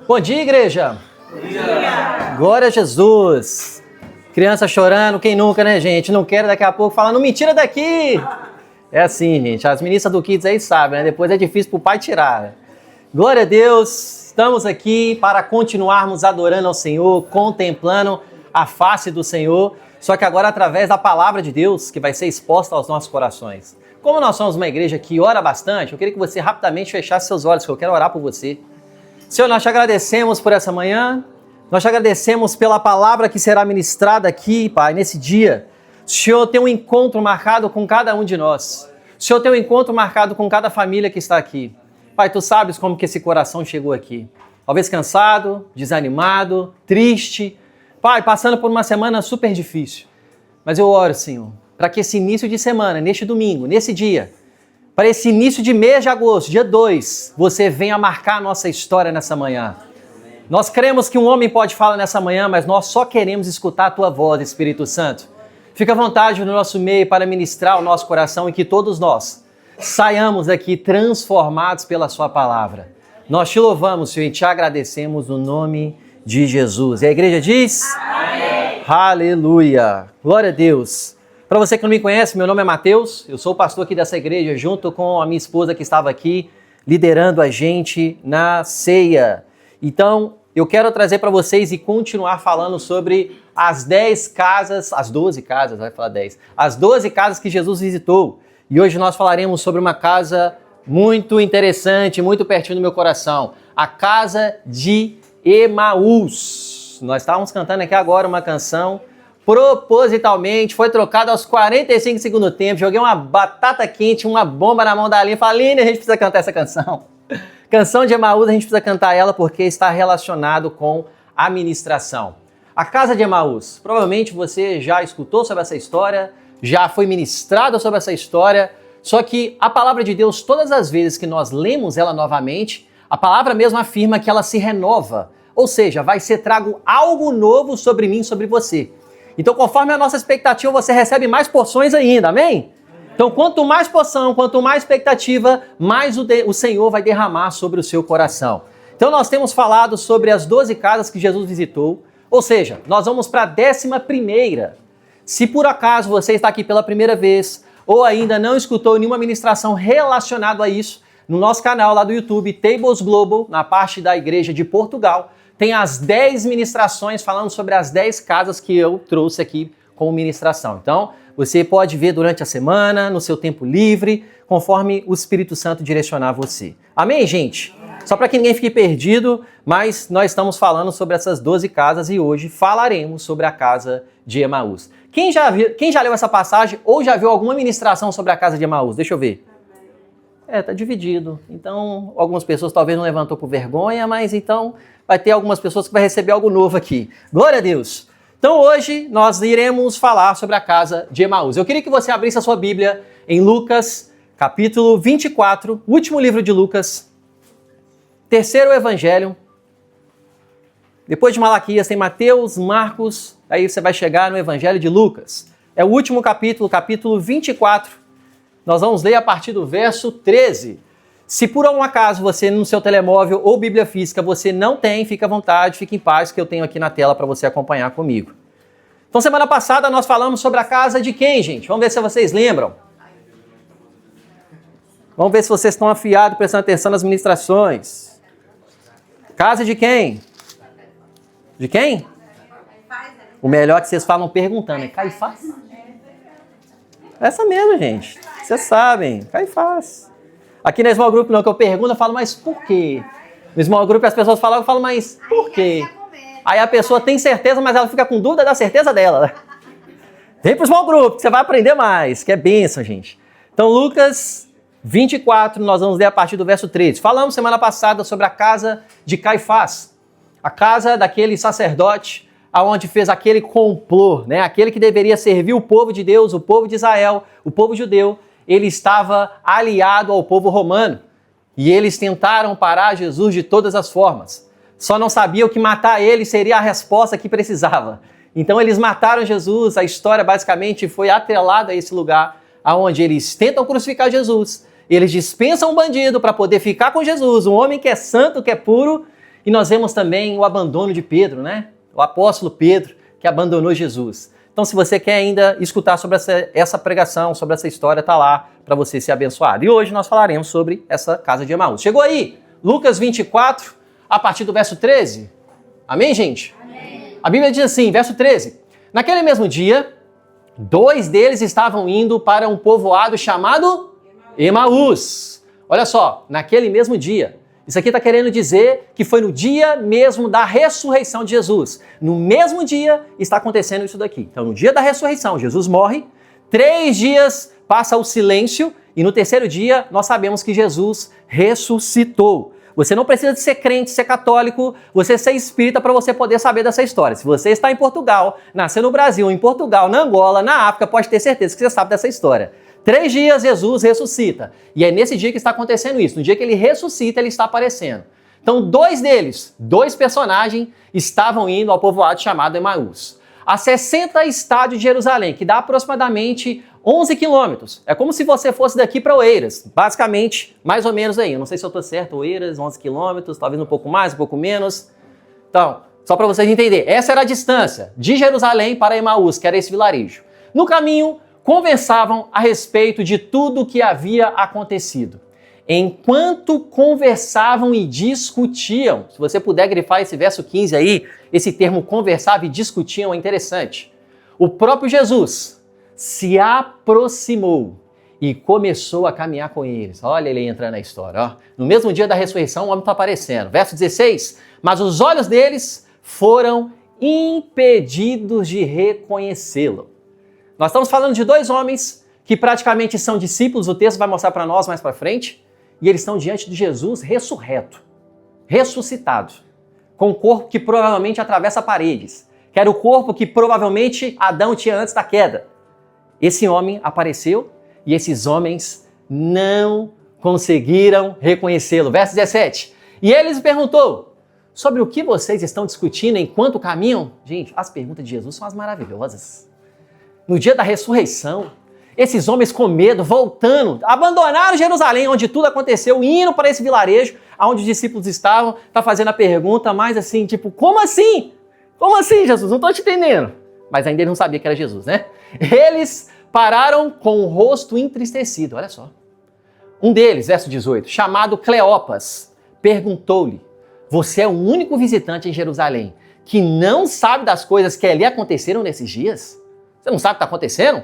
Bom dia, igreja! Bom dia! Glória a Jesus! Criança chorando, quem nunca, né, gente? Não quero daqui a pouco falando, mentira daqui! É assim, gente, as ministras do Kids aí sabem, né? Depois é difícil pro pai tirar. Glória a Deus! Estamos aqui para continuarmos adorando ao Senhor, contemplando a face do Senhor, só que agora através da palavra de Deus que vai ser exposta aos nossos corações. Como nós somos uma igreja que ora bastante, eu queria que você rapidamente fechasse seus olhos, que eu quero orar por você. Senhor, nós te agradecemos por essa manhã, nós te agradecemos pela palavra que será ministrada aqui, Pai, nesse dia. O Senhor tem um encontro marcado com cada um de nós. O Senhor tem um encontro marcado com cada família que está aqui. Pai, Tu sabes como que esse coração chegou aqui. Talvez cansado, desanimado, triste. Pai, passando por uma semana super difícil. Mas eu oro, Senhor, para que esse início de semana, neste domingo, nesse dia, para esse início de mês de agosto, dia 2, você venha marcar a nossa história nessa manhã. Nós cremos que um homem pode falar nessa manhã, mas nós só queremos escutar a Tua voz, Espírito Santo. Fica à vontade no nosso meio para ministrar o nosso coração e que todos nós saiamos daqui transformados pela Sua palavra. Nós Te louvamos, Senhor, e Te agradecemos no nome de Jesus. E a igreja diz? Amém. Aleluia. Glória a Deus. Para você que não me conhece, meu nome é Mateus, eu sou o pastor aqui dessa igreja, junto com a minha esposa que estava aqui, liderando a gente na ceia. Então, eu quero trazer para vocês e continuar falando sobre as 10 casas, as 12 casas, vai falar 10, as 12 casas que Jesus visitou. E hoje nós falaremos sobre uma casa muito interessante, muito pertinho do meu coração, a casa de Emaús. Nós estávamos cantando aqui agora uma canção, propositalmente, foi trocada aos 45 segundos do tempo, joguei uma batata quente, uma bomba na mão da Aline, falei, Aline, a gente precisa cantar essa canção. Canção de Emaús, a gente precisa cantar ela porque está relacionado com a ministração. A casa de Emaús, provavelmente você já escutou sobre essa história, já foi ministrado sobre essa história, só que a palavra de Deus, todas as vezes que nós lemos ela novamente, a palavra mesmo afirma que ela se renova, ou seja, vai ser trago algo novo sobre mim, sobre você. Então, conforme a nossa expectativa, você recebe mais porções ainda, amém? Então, quanto mais porção, quanto mais expectativa, mais o Senhor vai derramar sobre o seu coração. Então, nós temos falado sobre as 12 casas que Jesus visitou, ou seja, nós vamos para a 11ª. Se por acaso você está aqui pela primeira vez, ou ainda não escutou nenhuma ministração relacionada a isso, no nosso canal lá do YouTube, Tables Global, na parte da Igreja de Portugal, tem as 10 ministrações falando sobre as 10 casas que eu trouxe aqui como ministração. Então, você pode ver durante a semana, no seu tempo livre, conforme o Espírito Santo direcionar você. Amém, gente? Só para que ninguém fique perdido, mas nós estamos falando sobre essas 12 casas e hoje falaremos sobre a casa de Emaús. Quem já leu essa passagem ou já viu alguma ministração sobre a casa de Emaús? Deixa eu ver. Tá dividido. Então, algumas pessoas talvez não levantou por vergonha, mas então vai ter algumas pessoas que vai receber algo novo aqui. Glória a Deus! Então hoje nós iremos falar sobre a casa de Emaús. Eu queria que você abrisse a sua Bíblia em Lucas, capítulo 24, último livro de Lucas, terceiro evangelho. Depois de Malaquias tem Mateus, Marcos, aí você vai chegar no evangelho de Lucas. É o último capítulo, capítulo 24. Nós vamos ler a partir do verso 13. Se por algum acaso você no seu telemóvel ou Bíblia física você não tem, fique à vontade, fique em paz, que eu tenho aqui na tela para você acompanhar comigo. Então, semana passada nós falamos sobre a casa de quem, gente? Vamos ver se vocês lembram. Vamos ver se vocês estão afiados, prestando atenção nas ministrações. Casa de quem? De quem? O melhor é que vocês falam perguntando, é Caifás? Essa mesmo, gente. Vocês sabem, Caifás. Aqui no Small Group não, que eu pergunto, eu falo, mas por quê? No Small Group as pessoas falam, eu falo, mas por quê? Aí a pessoa tem certeza, mas ela fica com dúvida da certeza dela. Vem pro Small Group, que você vai aprender mais, que é bênção, gente. Então, Lucas 24, nós vamos ler a partir do verso 13. Falamos semana passada sobre a casa de Caifás, a casa daquele sacerdote, aonde fez aquele complô, né? Aquele que deveria servir o povo de Deus, o povo de Israel, o povo judeu, ele estava aliado ao povo romano. E eles tentaram parar Jesus de todas as formas. Só não sabiam que matar ele seria a resposta que precisava. Então eles mataram Jesus. A história basicamente foi atrelada a esse lugar, onde eles tentam crucificar Jesus. Eles dispensam um bandido para poder ficar com Jesus, um homem que é santo, que é puro. E nós vemos também o abandono de Pedro, né? O apóstolo Pedro, que abandonou Jesus. Então, se você quer ainda escutar sobre essa pregação, sobre essa história, tá lá para você ser abençoado. E hoje nós falaremos sobre essa casa de Emaús. Chegou aí? Lucas 24, a partir do verso 13. Amém, gente? Amém. A Bíblia diz assim, verso 13. Naquele mesmo dia, 2 deles estavam indo para um povoado chamado Emaús. Olha só, naquele mesmo dia. Isso aqui está querendo dizer que foi no dia mesmo da ressurreição de Jesus. No mesmo dia está acontecendo isso daqui. Então, no dia da ressurreição, Jesus morre, 3 dias passa o silêncio e no terceiro dia nós sabemos que Jesus ressuscitou. Você não precisa de ser crente, ser católico, você ser espírita para você poder saber dessa história. Se você está em Portugal, nasceu no Brasil, em Portugal, na Angola, na África, pode ter certeza que você sabe dessa história. 3 dias Jesus ressuscita. E é nesse dia que está acontecendo isso. No dia que ele ressuscita, ele está aparecendo. Então, 2 deles, 2 personagens, estavam indo ao povoado chamado Emaús. A 60 estádios de Jerusalém, que dá aproximadamente 11 quilômetros. É como se você fosse daqui para Oeiras. Basicamente, mais ou menos aí. Eu não sei se eu estou certo, Oeiras, 11 quilômetros, talvez um pouco mais, um pouco menos. Então, só para vocês entenderem. Essa era a distância de Jerusalém para Emaús, que era esse vilarejo. No caminho, conversavam a respeito de tudo o que havia acontecido. Enquanto conversavam e discutiam, se você puder grifar esse verso 15 aí, esse termo conversavam e discutiam é interessante. O próprio Jesus se aproximou e começou a caminhar com eles. Olha ele entrando na história. Ó. No mesmo dia da ressurreição, o homem está aparecendo. Verso 16, mas os olhos deles foram impedidos de reconhecê-lo. Nós estamos falando de 2 homens que praticamente são discípulos, o texto vai mostrar para nós mais para frente, e eles estão diante de Jesus ressurreto, ressuscitado, com um corpo que provavelmente atravessa paredes, que era o corpo que provavelmente Adão tinha antes da queda. Esse homem apareceu e esses homens não conseguiram reconhecê-lo. Verso 17, e ele lhes perguntou, sobre o que vocês estão discutindo enquanto caminham? Gente, as perguntas de Jesus são as maravilhosas. No dia da ressurreição, esses homens com medo, voltando, abandonaram Jerusalém, onde tudo aconteceu, indo para esse vilarejo, onde os discípulos estavam, tá fazendo a pergunta mais assim, tipo, como assim? Como assim, Jesus? Não estou te entendendo. Mas ainda ele não sabia que era Jesus, né? Eles pararam com o rosto entristecido, olha só. Um deles, verso 18, chamado Cleopas, perguntou-lhe, você é o único visitante em Jerusalém que não sabe das coisas que ali aconteceram nesses dias? Você não sabe o que está acontecendo?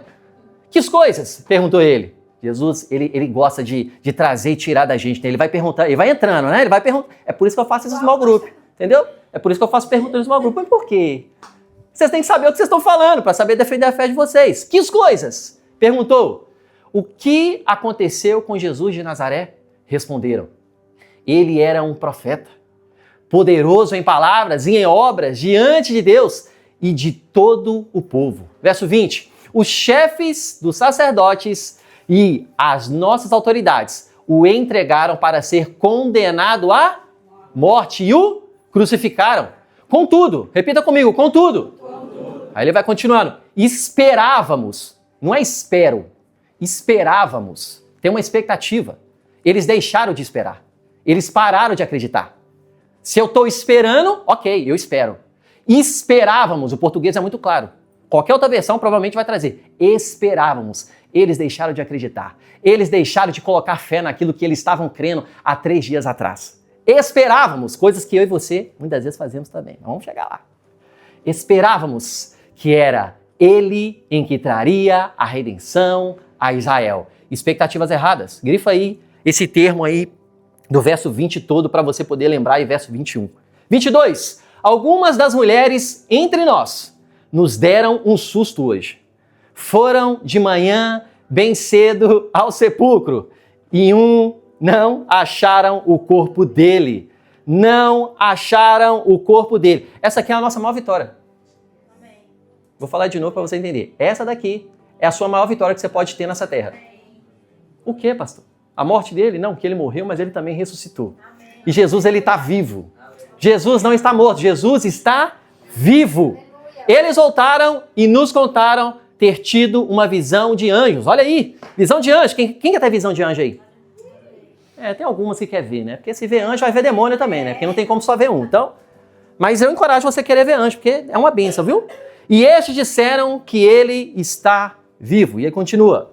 Que coisas? Perguntou ele. Jesus, ele gosta de trazer e tirar da gente. Né? Ele vai perguntar, ele vai entrando, né? Ele vai perguntar. É por isso que eu faço esse small group, entendeu? É por isso que eu faço perguntas no small group. Mas por quê? Vocês têm que saber o que vocês estão falando para saber defender a fé de vocês. Que coisas? Perguntou. O que aconteceu com Jesus de Nazaré? Responderam. Ele era um profeta, poderoso em palavras e em obras diante de Deus e de todo o povo. Verso 20. Os chefes dos sacerdotes e as nossas autoridades o entregaram para ser condenado à morte e o crucificaram. Contudo, repita comigo, contudo. Aí ele vai continuando. Esperávamos, não é espero, esperávamos, tem uma expectativa. Eles deixaram de esperar, eles pararam de acreditar. Se eu estou esperando, ok, eu espero. Esperávamos, o português é muito claro. Qualquer outra versão provavelmente vai trazer. Esperávamos. Eles deixaram de acreditar. Eles deixaram de colocar fé naquilo que eles estavam crendo há 3 dias atrás. Esperávamos, coisas que eu e você muitas vezes fazemos também. Vamos chegar lá. Esperávamos que era ele em que traria a redenção a Israel. Expectativas erradas. Grifa aí esse termo aí do verso 20 todo para você poder lembrar e verso 21. 22. Algumas das mulheres entre nós nos deram um susto hoje. Foram de manhã bem cedo ao sepulcro e não acharam o corpo dele. Não acharam o corpo dele. Essa aqui é a nossa maior vitória. Amém. Vou falar de novo para você entender. Essa daqui é a sua maior vitória que você pode ter nessa terra. Amém. O que, pastor? A morte dele? Não, que ele morreu, mas ele também ressuscitou. Amém. E Jesus, ele está vivo. Jesus não está morto, Jesus está vivo. Eles voltaram e nos contaram ter tido uma visão de anjos. Olha aí, visão de anjos. Quem quer ter visão de anjo aí? Tem algumas que quer ver, né? Porque se vê anjo, vai ver demônio também, né? Porque não tem como só ver um. Então, mas eu encorajo você a querer ver anjo, porque é uma bênção, viu? E estes disseram que ele está vivo. E ele continua.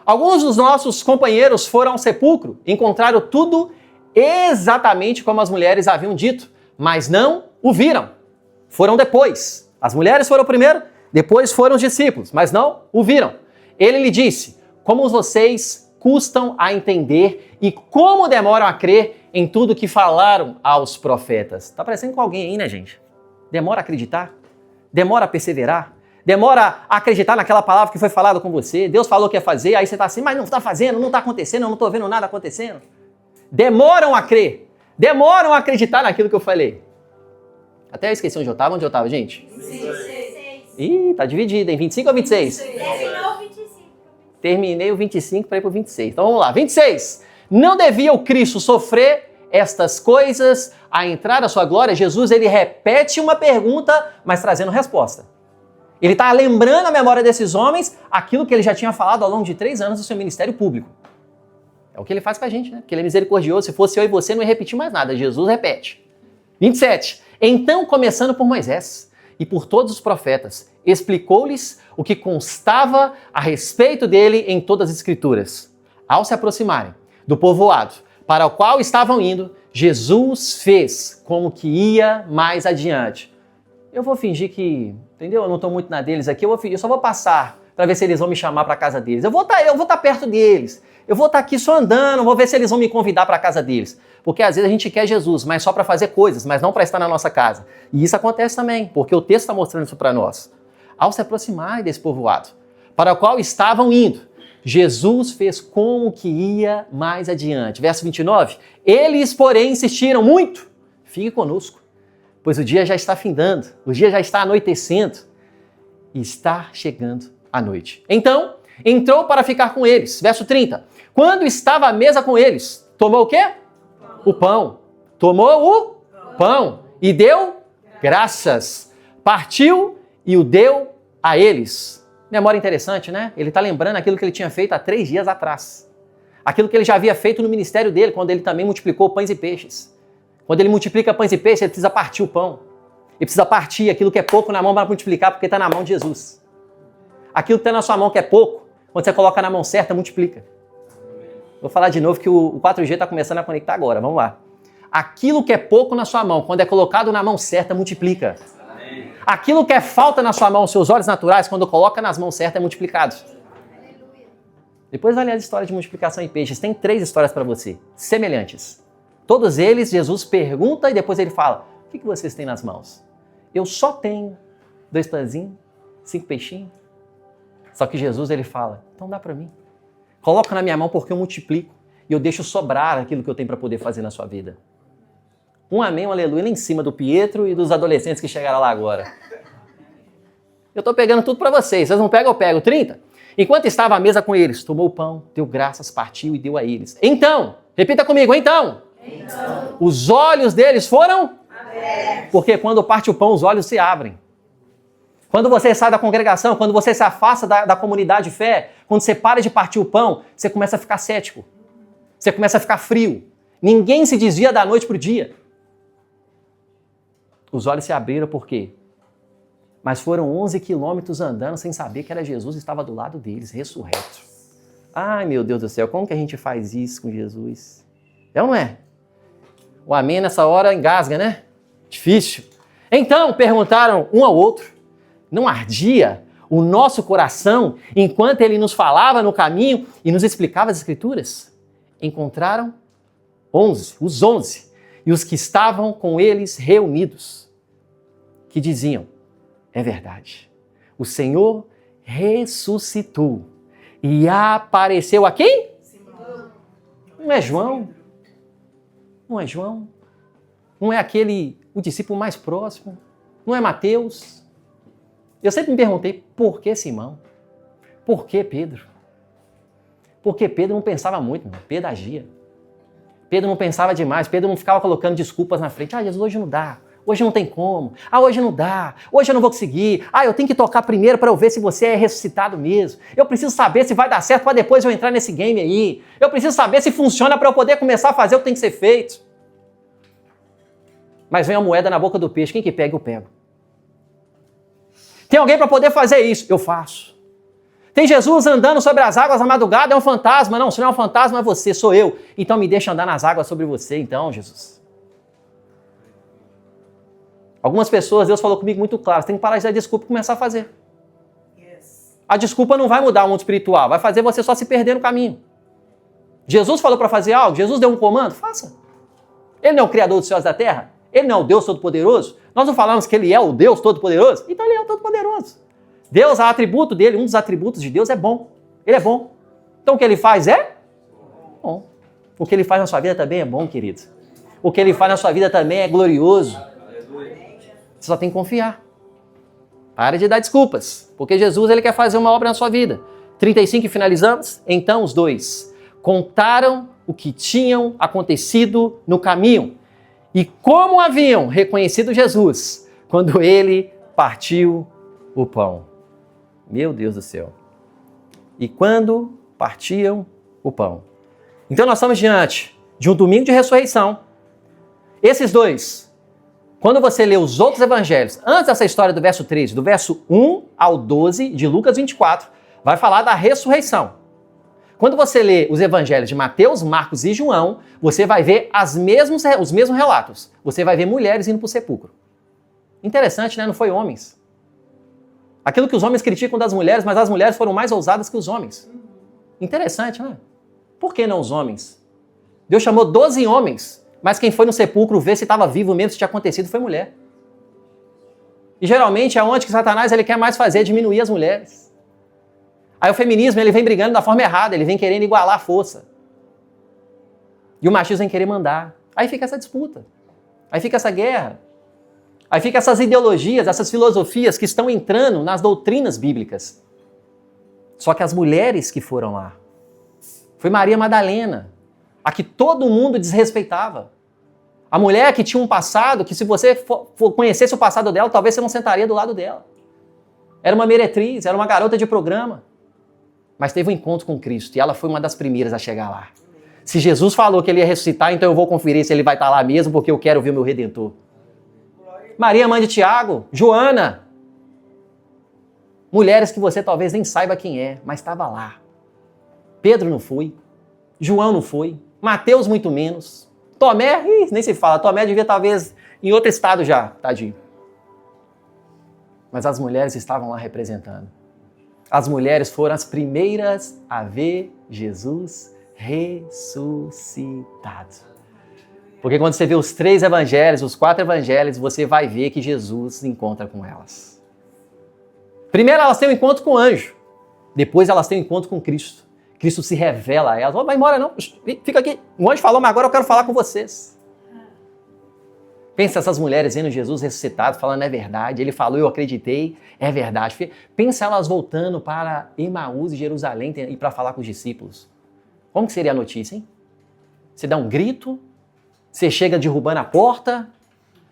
Alguns dos nossos companheiros foram ao sepulcro, encontraram tudo exatamente como as mulheres haviam dito, mas não o viram. Foram depois. As mulheres foram primeiro, depois foram os discípulos, mas não o viram. Ele lhe disse, como vocês custam a entender e como demoram a crer em tudo que falaram aos profetas. Tá parecendo com alguém aí, né, gente? Demora a acreditar? Demora a perseverar? Demora a acreditar naquela palavra que foi falada com você? Deus falou que ia fazer, aí você tá assim, mas não tá fazendo, não tá acontecendo, eu não tô vendo nada acontecendo. Demoram a crer, demoram a acreditar naquilo que eu falei. Até eu esqueci onde eu estava, gente? 26. Ih, tá dividido, hein? 25 ou 26? Terminou o 25. Terminei o 25 para ir pro 26. Então vamos lá, 26. Não devia o Cristo sofrer estas coisas a entrar na sua glória? Jesus, ele repete uma pergunta, mas trazendo resposta. Ele está lembrando a memória desses homens aquilo que ele já tinha falado ao longo de 3 anos do seu ministério público. É o que ele faz com a gente, né? Porque ele é misericordioso. Se fosse eu e você, não ia repetir mais nada. Jesus repete. 27. Então, começando por Moisés e por todos os profetas, explicou-lhes o que constava a respeito dele em todas as Escrituras. Ao se aproximarem do povoado para o qual estavam indo, Jesus fez como que ia mais adiante. Eu vou fingir que, entendeu? Eu não estou muito na deles aqui, eu só vou passar para ver se eles vão me chamar para a casa deles. Eu vou estar perto deles. Eu vou estar aqui só andando, vou ver se eles vão me convidar para a casa deles. Porque às vezes a gente quer Jesus, mas só para fazer coisas, mas não para estar na nossa casa. E isso acontece também, porque o texto está mostrando isso para nós. Ao se aproximarem desse povoado, para o qual estavam indo, Jesus fez como que ia mais adiante. Verso 29. Eles, porém, insistiram muito. Fique conosco, pois o dia já está findando, o dia já está anoitecendo e está chegando a noite. Então, entrou para ficar com eles. Verso 30. Quando estava à mesa com eles, tomou o quê? O pão. Tomou o pão e deu graças. Partiu e o deu a eles. Memória interessante, né? Ele está lembrando aquilo que ele tinha feito há 3 dias atrás. Aquilo que ele já havia feito no ministério dele, quando ele também multiplicou pães e peixes. Quando ele multiplica pães e peixes, ele precisa partir o pão. Ele precisa partir aquilo que é pouco na mão para multiplicar, porque está na mão de Jesus. Aquilo que está na sua mão que é pouco, quando você coloca na mão certa, multiplica. Vou falar de novo que o 4G está começando a conectar agora. Vamos lá. Aquilo que é pouco na sua mão, quando é colocado na mão certa, multiplica. Amém. Aquilo que é falta na sua mão, seus olhos naturais, quando coloca nas mãos certas, é multiplicado. Aleluia. Depois vai ler as histórias de multiplicação em peixes. Tem 3 histórias para você, semelhantes. Todos eles, Jesus pergunta e depois ele fala, o que vocês têm nas mãos? Eu só tenho 2 pãezinhos, 5 peixinhos. Só que Jesus, ele fala, então dá para mim. Coloca na minha mão porque eu multiplico e eu deixo sobrar aquilo que eu tenho para poder fazer na sua vida. Um amém, um aleluia lá em cima do Pietro e dos adolescentes que chegaram lá agora. Eu estou pegando tudo para vocês. Vocês não pegam, eu pego. 30. Enquanto estava à mesa com eles, tomou o pão, deu graças, partiu e deu a eles. Então, repita comigo, então. Os olhos deles foram abertos. Porque quando parte o pão, os olhos se abrem. Quando você sai da congregação, quando você se afasta da comunidade de fé, quando você para de partir o pão, você começa a ficar cético. Você começa a ficar frio. Ninguém se desvia da noite para o dia. Os olhos se abriram por quê? Mas foram 11 quilômetros andando sem saber que era Jesus e estava do lado deles, ressurreto. Ai, meu Deus do céu, como que a gente faz isso com Jesus? É ou não é? O amém nessa hora engasga, né? Difícil. Então, perguntaram um ao outro, não ardia o nosso coração enquanto ele nos falava no caminho e nos explicava as Escrituras? Encontraram 11, os 11, e os que estavam com eles reunidos, que diziam, é verdade, o Senhor ressuscitou e apareceu a quem? Simão. Não é João? Não é João? Não é o discípulo mais próximo? Não é Mateus? Eu sempre me perguntei, por que Simão? Por que Pedro? Porque Pedro não pensava muito, não. Pedro agia. Pedro não pensava demais, Pedro não ficava colocando desculpas na frente. Jesus, hoje não dá. Hoje não tem como. Ah, hoje não dá. Hoje eu não vou conseguir. Ah, eu tenho que tocar primeiro para eu ver se você é ressuscitado mesmo. Eu preciso saber se vai dar certo para depois eu entrar nesse game aí. Eu preciso saber se funciona para eu poder começar a fazer o que tem que ser feito. Mas vem a moeda na boca do peixe. Quem que pega, eu pego. Tem alguém para poder fazer isso? Eu faço. Tem Jesus andando sobre as águas na madrugada, é um fantasma. Não, se não é um fantasma, é você, sou eu. Então me deixa andar nas águas sobre você, então, Jesus. Algumas pessoas, Deus falou comigo muito claro, você tem que parar de dar desculpa e começar a fazer. A desculpa não vai mudar o mundo espiritual, vai fazer você só se perder no caminho. Jesus falou para fazer algo, Jesus deu um comando, faça. Ele não é o Criador dos céus e da terra? Ele não é o Deus Todo-Poderoso? Nós não falamos que Ele é o Deus Todo-Poderoso? Então Ele é o Todo-Poderoso. Deus, a atributo dele, um dos atributos de Deus é bom. Ele é bom. Então o que Ele faz é bom. O que Ele faz na sua vida também é bom, querido. O que Ele faz na sua vida também é glorioso. Você só tem que confiar. Pare de dar desculpas, porque Jesus ele quer fazer uma obra na sua vida. 35 e finalizamos. Então os dois contaram o que tinham acontecido no caminho e como haviam reconhecido Jesus quando ele partiu o pão. Meu Deus do céu. E quando partiam o pão. Então nós estamos diante de um domingo de ressurreição. Esses dois, quando você lê os outros evangelhos, antes dessa história do verso 13, do verso 1 ao 12 de Lucas 24, vai falar da ressurreição. Quando você lê os evangelhos de Mateus, Marcos e João, você vai ver os mesmos relatos. Você vai ver mulheres indo para o sepulcro. Interessante, né? Não foi homens. Aquilo que os homens criticam das mulheres, mas as mulheres foram mais ousadas que os homens. Interessante, né? Por que não os homens? Deus chamou 12 homens. Mas quem foi no sepulcro ver se estava vivo mesmo, se tinha acontecido, foi mulher. E geralmente é onde que Satanás ele quer mais fazer, diminuir as mulheres. Aí o feminismo ele vem brigando da forma errada, ele vem querendo igualar a força. E o machismo vem querer mandar. Aí fica essa disputa. Aí fica essa guerra. Aí fica essas ideologias, essas filosofias que estão entrando nas doutrinas bíblicas. Só que as mulheres que foram lá, foi Maria Madalena, a que todo mundo desrespeitava. A mulher que tinha um passado, que se você conhecesse o passado dela, talvez você não sentaria do lado dela. Era uma meretriz, era uma garota de programa. Mas teve um encontro com Cristo e ela foi uma das primeiras a chegar lá. Se Jesus falou que ele ia ressuscitar, então eu vou conferir se ele vai estar lá mesmo, porque eu quero ver o meu Redentor. Maria, mãe de Tiago, Joana. Mulheres que você talvez nem saiba quem é, mas estava lá. Pedro não foi. João não foi. Mateus muito menos. Tomé, nem se fala. Tomé devia talvez em outro estado já, tadinho. Mas as mulheres estavam lá representando. As mulheres foram as primeiras a ver Jesus ressuscitado. Porque quando você vê os 3 evangelhos, os 4 evangelhos, você vai ver que Jesus se encontra com elas. Primeiro elas têm um encontro com o anjo. Depois elas têm um encontro com Cristo. Cristo se revela a elas. Oh, vai embora não, fica aqui. O anjo falou, mas agora eu quero falar com vocês. Pensa essas mulheres vendo Jesus ressuscitado, falando, é verdade. Ele falou, eu acreditei, é verdade. Pensa elas voltando para Emaús e Jerusalém e para falar com os discípulos. Como que seria a notícia, hein? Você dá um grito, você chega derrubando a porta,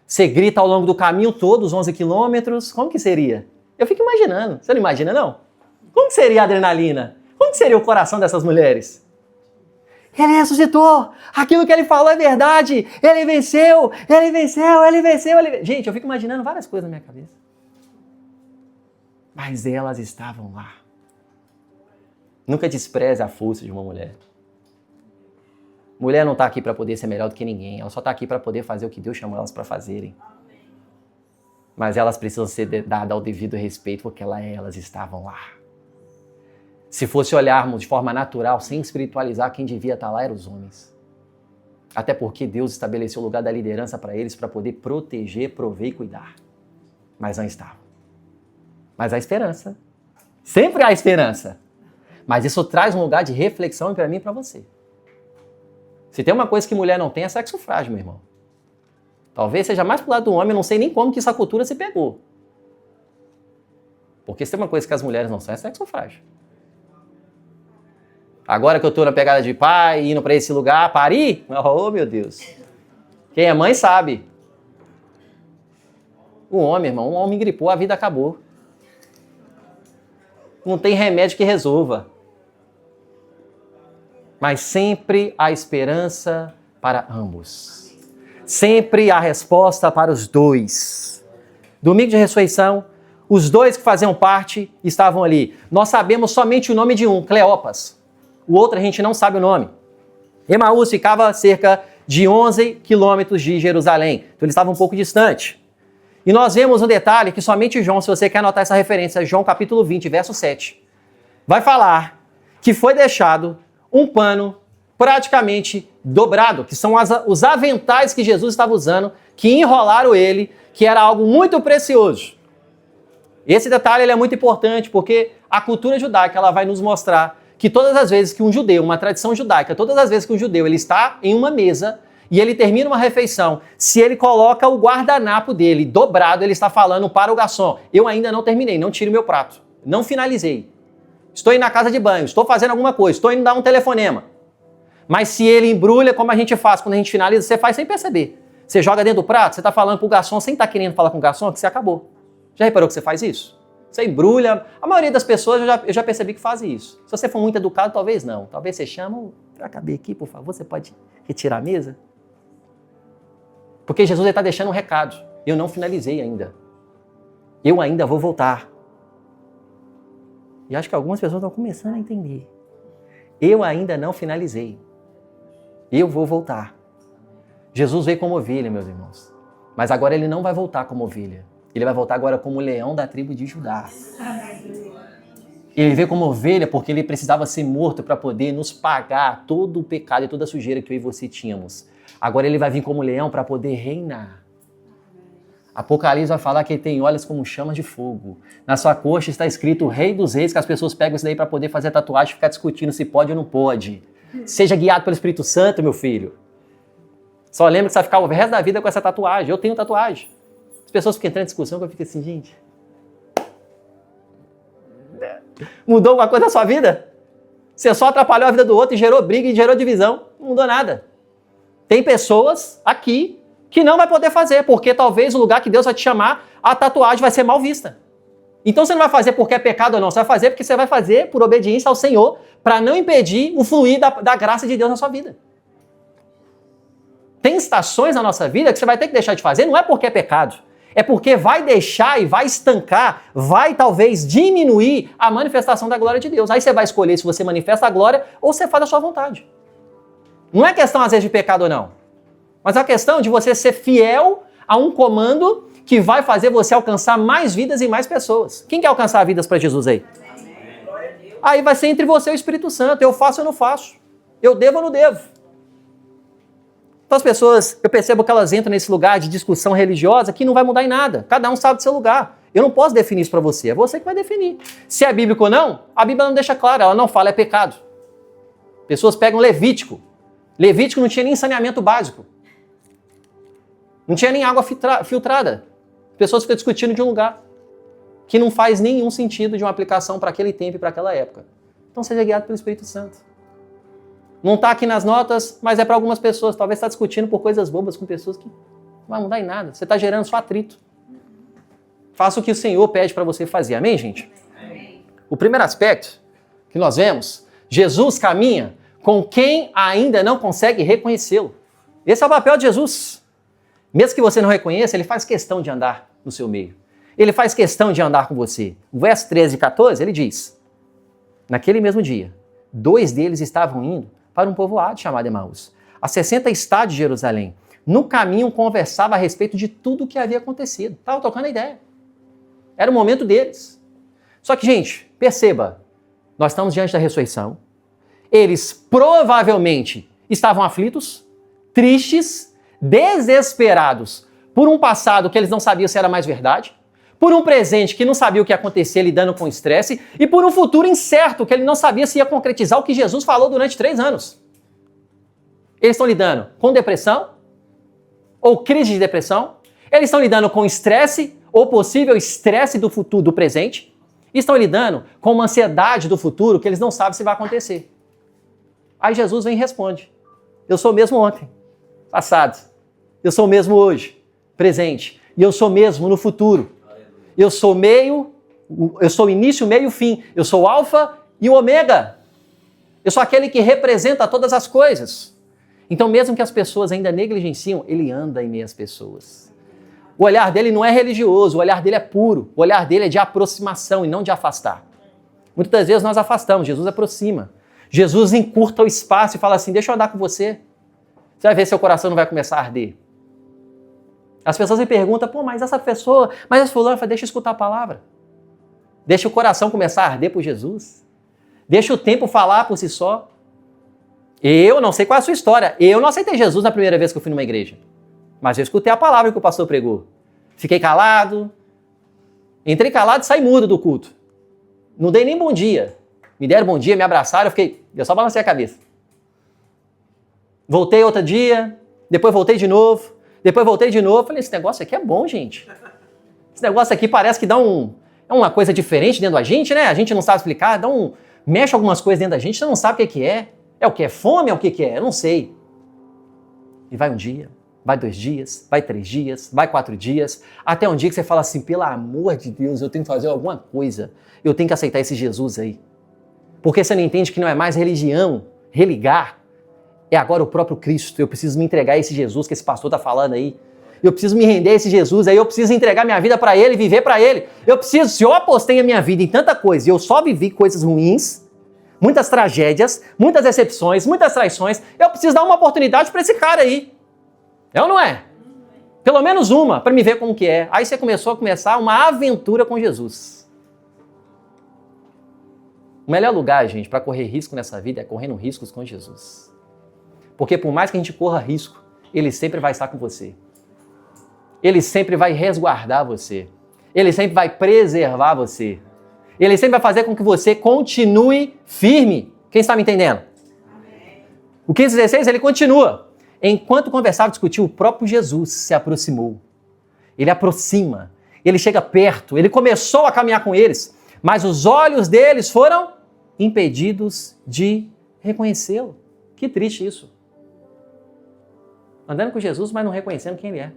você grita ao longo do caminho todo, os 11 quilômetros. Como que seria? Eu fico imaginando. Você não imagina, não? Como que seria a adrenalina? Como que seria o coração dessas mulheres? Ele ressuscitou! Aquilo que ele falou é verdade! Ele venceu! Ele venceu! Ele venceu! Gente, eu fico imaginando várias coisas na minha cabeça. Mas elas estavam lá. Nunca despreze a força de uma mulher. Mulher não está aqui para poder ser melhor do que ninguém. Ela só está aqui para poder fazer o que Deus chamou elas para fazerem. Mas elas precisam ser dadas ao devido respeito, porque elas estavam lá. Se fosse olharmos de forma natural, sem espiritualizar, quem devia estar lá eram os homens. Até porque Deus estabeleceu o lugar da liderança para eles, para poder proteger, prover e cuidar. Mas não estavam. Mas há esperança. Sempre há esperança. Mas isso traz um lugar de reflexão para mim e para você. Se tem uma coisa que mulher não tem, é sexo frágil, meu irmão. Talvez seja mais pro lado do homem, eu não sei nem como que essa cultura se pegou. Porque se tem uma coisa que as mulheres não são, é sexo frágil. Agora que eu tô na pegada de pai, indo para esse lugar, parir? Oh, meu Deus. Quem é mãe sabe. Um homem gripou, a vida acabou. Não tem remédio que resolva. Mas sempre há esperança para ambos. Sempre há resposta para os dois. Domingo de ressurreição, os dois que faziam parte estavam ali. Nós sabemos somente o nome de um, Cleopas. O outro a gente não sabe o nome. Emaús ficava cerca de 11 quilômetros de Jerusalém. Então ele estava um pouco distante. E nós vemos um detalhe que somente João, se você quer anotar essa referência, João capítulo 20, verso 7, vai falar que foi deixado um pano praticamente dobrado, que são os aventais que Jesus estava usando, que enrolaram ele, que era algo muito precioso. Esse detalhe ele é muito importante porque a cultura judaica ela vai nos mostrar que todas as vezes que um judeu, uma tradição judaica, todas as vezes que um judeu ele está em uma mesa e ele termina uma refeição, se ele coloca o guardanapo dele dobrado, ele está falando para o garçom, eu ainda não terminei, não tire o meu prato, não finalizei. Estou indo na casa de banho, estou fazendo alguma coisa, estou indo dar um telefonema. Mas se ele embrulha, como a gente faz quando a gente finaliza, você faz sem perceber. Você joga dentro do prato, você está falando para o garçom, sem estar querendo falar com o garçom, que você acabou. Já reparou que você faz isso? Você embrulha. A maioria das pessoas, eu já percebi que fazem isso. Se você for muito educado, talvez não. Talvez você chama, para caber aqui, por favor, você pode retirar a mesa? Porque Jesus está deixando um recado. Eu não finalizei ainda. Eu ainda vou voltar. E acho que algumas pessoas estão começando a entender. Eu ainda não finalizei. Eu vou voltar. Jesus veio como ovelha, meus irmãos. Mas agora ele não vai voltar como ovelha. Ele vai voltar agora como leão da tribo de Judá. Ele veio como ovelha porque ele precisava ser morto para poder nos pagar todo o pecado e toda a sujeira que eu e você tínhamos. Agora ele vai vir como leão para poder reinar. Apocalipse vai falar que ele tem olhos como chamas de fogo. Na sua coxa está escrito o Rei dos Reis, que as pessoas pegam isso daí para poder fazer tatuagem e ficar discutindo se pode ou não pode. Seja guiado pelo Espírito Santo, meu filho. Só lembra que você vai ficar o resto da vida com essa tatuagem. Eu tenho tatuagem. As pessoas ficam entrando em discussão que eu fico assim, gente. Mudou alguma coisa na sua vida? Você só atrapalhou a vida do outro e gerou briga e gerou divisão. Não mudou nada. Tem pessoas aqui que não vai poder fazer, porque talvez o lugar que Deus vai te chamar, a tatuagem vai ser mal vista. Então você não vai fazer porque é pecado ou não, você vai fazer porque você vai fazer por obediência ao Senhor, para não impedir o fluir da graça de Deus na sua vida. Tem estações na nossa vida que você vai ter que deixar de fazer, não é porque é pecado, é porque vai deixar e vai estancar, vai talvez diminuir a manifestação da glória de Deus. Aí você vai escolher se você manifesta a glória ou você faz a sua vontade. Não é questão às vezes de pecado ou não, mas é a questão de você ser fiel a um comando que vai fazer você alcançar mais vidas e mais pessoas. Quem quer alcançar vidas para Jesus aí? Aí vai ser entre você e o Espírito Santo. Eu faço ou não faço? Eu devo ou não devo? Então as pessoas, eu percebo que elas entram nesse lugar de discussão religiosa que não vai mudar em nada. Cada um sabe do seu lugar. Eu não posso definir isso para você. É você que vai definir. Se é bíblico ou não, a Bíblia não deixa claro. Ela não fala é pecado. Pessoas pegam Levítico. Levítico não tinha nem saneamento básico. Não tinha nem água filtrada. Pessoas ficam discutindo de um lugar que não faz nenhum sentido de uma aplicação para aquele tempo e para aquela época. Então seja guiado pelo Espírito Santo. Não está aqui nas notas, mas é para algumas pessoas. Talvez está discutindo por coisas bobas com pessoas que não vai mudar em nada. Você está gerando só atrito. Faça o que o Senhor pede para você fazer. Amém, gente? Amém. O primeiro aspecto que nós vemos, Jesus caminha com quem ainda não consegue reconhecê-lo. Esse é o papel de Jesus. Mesmo que você não reconheça, ele faz questão de andar no seu meio. Ele faz questão de andar com você. O verso 13 e 14, ele diz: naquele mesmo dia, 2 deles estavam indo para um povoado chamado Emaús, a 60 estádios de Jerusalém. No caminho conversava a respeito de tudo o que havia acontecido. Estavam trocando a ideia. Era o momento deles. Só que, gente, perceba, nós estamos diante da ressurreição. Eles provavelmente estavam aflitos, tristes, desesperados por um passado que eles não sabiam se era mais verdade, por um presente que não sabia o que ia acontecer lidando com estresse e por um futuro incerto que ele não sabia se ia concretizar o que Jesus falou durante 3 anos. Eles estão lidando com depressão ou crise de depressão, eles estão lidando com estresse ou possível estresse do futuro, do presente, e estão lidando com uma ansiedade do futuro que eles não sabem se vai acontecer. Aí Jesus vem e responde: eu sou o mesmo ontem, passado. Eu sou o mesmo hoje, presente. E eu sou mesmo no futuro. Eu sou o início, meio e fim. Eu sou o alfa e o ômega. Eu sou aquele que representa todas as coisas. Então, mesmo que as pessoas ainda negligenciam, ele anda em meio às pessoas. O olhar dele não é religioso, o olhar dele é puro. O olhar dele é de aproximação e não de afastar. Muitas das vezes nós afastamos, Jesus aproxima. Jesus encurta o espaço e fala assim, deixa eu andar com você. Você vai ver se seu coração não vai começar a arder. As pessoas me perguntam, pô, mas essa pessoa, mas esse fulano, deixa eu escutar a palavra. Deixa o coração começar a arder por Jesus. Deixa o tempo falar por si só. Eu não sei qual é a sua história. Eu não aceitei Jesus na primeira vez que eu fui numa igreja. Mas eu escutei a palavra que o pastor pregou. Fiquei calado. Entrei calado e saí mudo do culto. Não dei nem bom dia. Me deram bom dia, me abraçaram, eu só balancei a cabeça. Voltei outro dia, depois voltei de novo, depois voltei de novo. Falei, esse negócio aqui é bom, gente. Esse negócio aqui parece que dá é uma coisa diferente dentro da gente, né? A gente não sabe explicar, mexe algumas coisas dentro da gente, você não sabe o que é. É o que é fome, é o que é? Eu não sei. E vai um dia, vai 2 dias, vai 3 dias, vai 4 dias, até um dia que você fala assim, pelo amor de Deus, eu tenho que fazer alguma coisa. Eu tenho que aceitar esse Jesus aí. Porque você não entende que não é mais religião, religar. É agora o próprio Cristo. Eu preciso me entregar a esse Jesus que esse pastor está falando aí. Eu preciso me render a esse Jesus aí. Eu preciso entregar minha vida para Ele, viver para Ele. Se eu apostei a minha vida em tanta coisa e eu só vivi coisas ruins, muitas tragédias, muitas decepções, muitas traições, eu preciso dar uma oportunidade para esse cara aí. É ou não é? Pelo menos uma, para me ver como que é. Aí você começou uma aventura com Jesus. O melhor lugar, gente, para correr risco nessa vida é correndo riscos com Jesus. Porque por mais que a gente corra risco, Ele sempre vai estar com você. Ele sempre vai resguardar você. Ele sempre vai preservar você. Ele sempre vai fazer com que você continue firme. Quem está me entendendo? Amém. O 15:16, ele continua. Enquanto conversava e discutia, o próprio Jesus se aproximou. Ele aproxima. Ele chega perto. Ele começou a caminhar com eles. Mas os olhos deles foram impedidos de reconhecê-lo. Que triste isso. Andando com Jesus, mas não reconhecendo quem Ele é.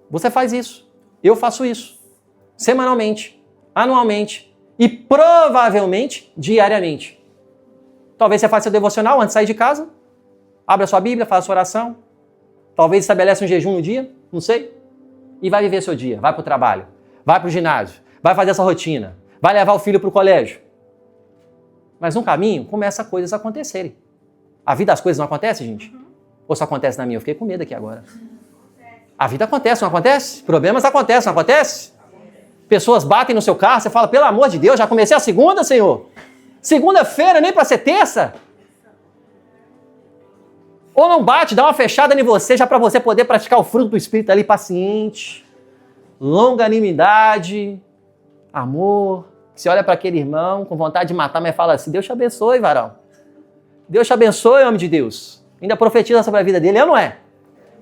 Você faz isso. Eu faço isso. Semanalmente, anualmente e provavelmente diariamente. Talvez você faça seu devocional antes de sair de casa. Abra sua Bíblia, faça sua oração. Talvez estabeleça um jejum no dia, não sei. E vai viver seu dia. Vai para o trabalho. Vai para o ginásio. Vai fazer essa rotina. Vai levar o filho para o colégio. Mas no caminho, começa coisas a acontecerem. A vida, as coisas não acontecem, gente? Ou só acontece na minha? Eu fiquei com medo aqui agora. A vida acontece, não acontece? Problemas acontecem, não acontece? Pessoas batem no seu carro, você fala, pelo amor de Deus, já comecei a segunda, Senhor. Segunda-feira, nem para ser terça. Ou não bate, dá uma fechada em você, já para você poder praticar o fruto do Espírito ali, paciente, longanimidade, amor. Você olha para aquele irmão com vontade de matar, mas fala assim, Deus te abençoe, varão. Deus te abençoe, homem de Deus. Ainda profetiza sobre a vida dele, é ou não é?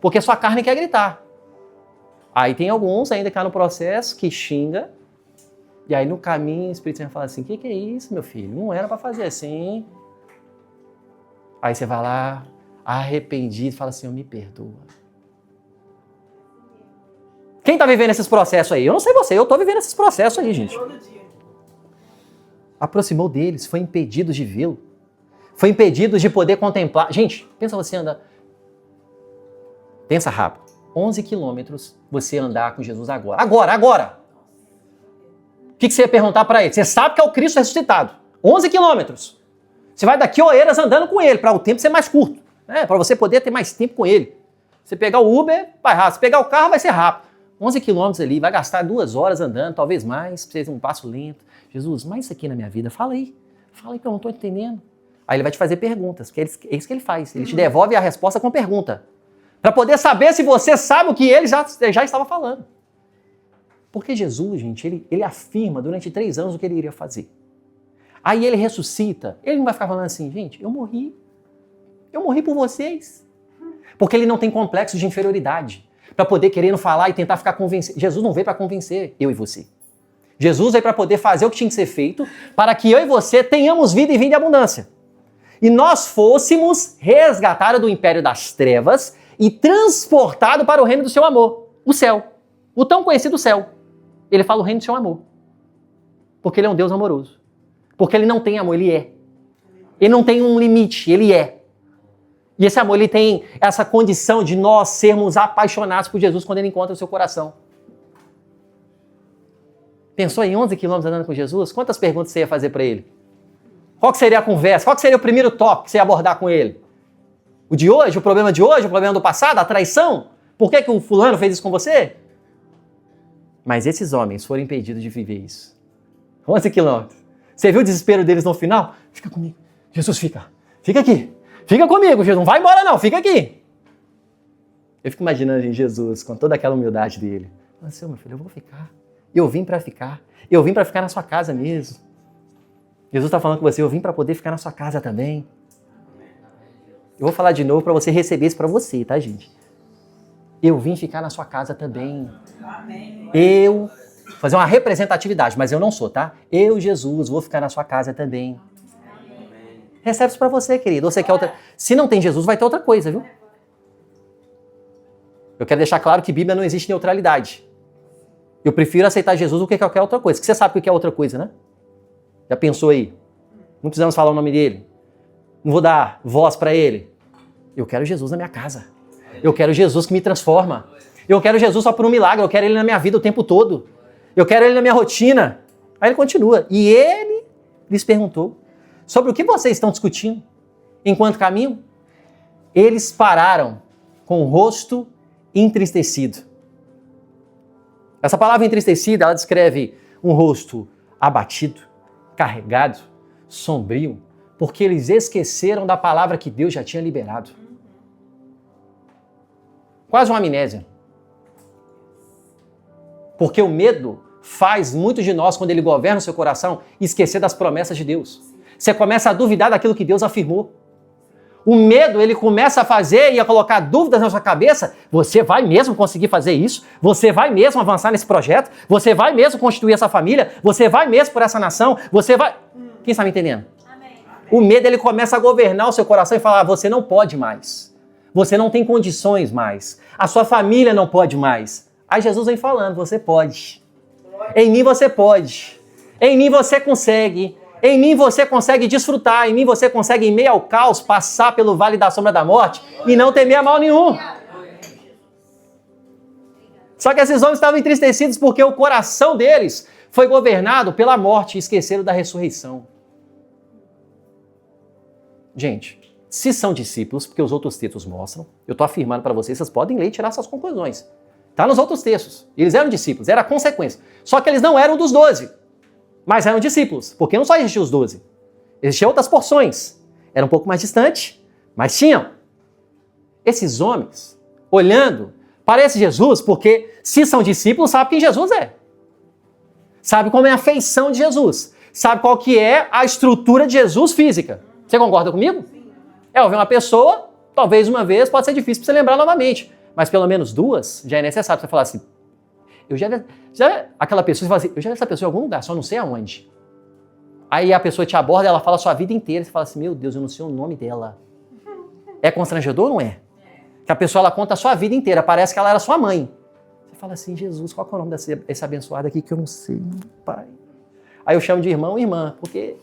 Porque sua carne quer gritar. Aí tem alguns ainda que estão no processo, que xinga, e aí no caminho o Espírito Santo fala assim, o que é isso, meu filho? Não era para fazer assim. Aí você vai lá, arrependido, fala assim, me perdoa. Quem está vivendo esses processos aí? Eu não sei você, eu estou vivendo esses processos aí, gente. Aproximou deles, foi impedido de vê-lo. Foi impedido de poder contemplar. Gente, pensa você andar. Pensa rápido. 11 quilômetros você andar com Jesus agora. Agora! O que você ia perguntar para ele? Você sabe que é o Cristo ressuscitado. 11 quilômetros. Você vai daqui a Oeiras andando com ele, para o tempo ser mais curto. Para você poder ter mais tempo com ele. Você pegar o Uber, vai rápido. Se pegar o carro, vai ser rápido. 11 quilômetros ali, vai gastar 2 horas andando, talvez mais, precisa de um passo lento. Jesus, mas isso aqui na minha vida, fala aí que eu não estou entendendo. Aí ele vai te fazer perguntas, porque é isso que ele faz. Ele te devolve a resposta com pergunta. Para poder saber se você sabe o que ele já estava falando. Porque Jesus, gente, ele afirma durante 3 anos o que ele iria fazer. Aí ele ressuscita, ele não vai ficar falando assim, gente, eu morri por vocês. Porque ele não tem complexo de inferioridade. Para poder querendo falar e tentar ficar convencido. Jesus não veio para convencer eu e você. Jesus veio para poder fazer o que tinha que ser feito, para que eu e você tenhamos vida e vida em abundância. E nós fôssemos resgatados do império das trevas e transportados para o reino do seu amor, o céu. O tão conhecido céu. Ele fala o reino do seu amor. Porque ele é um Deus amoroso. Porque ele não tem amor, ele é. Ele não tem um limite, ele é. E esse amor, ele tem essa condição de nós sermos apaixonados por Jesus quando ele encontra o seu coração. Pensou em 11 quilômetros andando com Jesus? Quantas perguntas você ia fazer para ele? Qual que seria a conversa? Qual que seria o primeiro tópico que você ia abordar com ele? O de hoje? O problema de hoje? O problema do passado? A traição? Por que o fulano fez isso com você? Mas esses homens foram impedidos de viver isso. 11 quilômetros. Você viu o desespero deles no final? Fica comigo. Jesus, fica. Fica aqui. Fica comigo, Jesus. Não vai embora não. Fica aqui. Eu fico imaginando Jesus com toda aquela humildade dele. Mas, meu filho, eu vou ficar. Eu vim para ficar. Eu vim para ficar na sua casa mesmo. Jesus está falando com você. Eu vim para poder ficar na sua casa também. Eu vou falar de novo para você receber isso para você, tá, gente? Eu vim ficar na sua casa também. Eu... fazer uma representatividade, mas eu não sou, tá? Eu, Jesus, vou ficar na sua casa também. Recebe isso pra você, querido. Você quer outra... Se não tem Jesus, vai ter outra coisa, viu? Eu quero deixar claro que Bíblia não existe neutralidade. Eu prefiro aceitar Jesus do que qualquer outra coisa. Porque você sabe o que é outra coisa, né? Já pensou aí? Não precisamos falar o nome dele. Não vou dar voz pra ele. Eu quero Jesus na minha casa. Eu quero Jesus que me transforma. Eu quero Jesus só por um milagre. Eu quero ele na minha vida o tempo todo. Eu quero ele na minha rotina. Aí ele continua. E ele lhes perguntou sobre o que vocês estão discutindo enquanto caminham. Eles pararam com o rosto entristecido. Essa palavra entristecida, ela descreve um rosto abatido, carregado, sombrio, porque eles esqueceram da palavra que Deus já tinha liberado. Quase uma amnésia. Porque o medo faz muitos de nós, quando ele governa o seu coração, esquecer das promessas de Deus. Você começa a duvidar daquilo que Deus afirmou. O medo, ele começa a fazer e a colocar dúvidas na sua cabeça. Você vai mesmo conseguir fazer isso? Você vai mesmo avançar nesse projeto? Você vai mesmo constituir essa família? Você vai mesmo por essa nação? Você vai... Quem está me entendendo? Amém. O medo, ele começa a governar o seu coração e falar, você não pode mais. Você não tem condições mais. A sua família não pode mais. Aí Jesus vem falando, você pode. Em mim você pode. Em mim você consegue. Em mim você consegue desfrutar. Em mim você consegue, em meio ao caos, passar pelo vale da sombra da morte e não temer a mal nenhum. Só que esses homens estavam entristecidos porque o coração deles foi governado pela morte e esqueceram da ressurreição. Gente, se são discípulos, porque os outros textos mostram, eu estou afirmando para vocês, vocês podem ler e tirar suas conclusões. Está nos outros textos. Eles eram discípulos, era a consequência. Só que eles não eram dos 12, mas eram discípulos, porque não só existiam os 12. Existiam outras porções. Era um pouco mais distante, mas tinham. Esses homens, olhando para esse Jesus, porque se são discípulos, sabem quem Jesus é. Sabe como é a feição de Jesus. Sabe qual que é a estrutura de Jesus física. Você concorda comigo? É, ouvir uma pessoa, talvez uma vez, pode ser difícil para você lembrar novamente. Mas pelo menos duas já é necessário você falar assim, aquela pessoa, você fala assim, eu já vi essa pessoa em algum lugar, só não sei aonde. Aí a pessoa te aborda, ela fala a sua vida inteira, você fala assim, meu Deus, eu não sei o nome dela. É constrangedor ou não é? Que a pessoa, ela conta a sua vida inteira, parece que ela era sua mãe. Você fala assim, Jesus, qual é o nome desse abençoado aqui que eu não sei, pai? Aí eu chamo de irmão e irmã, porque...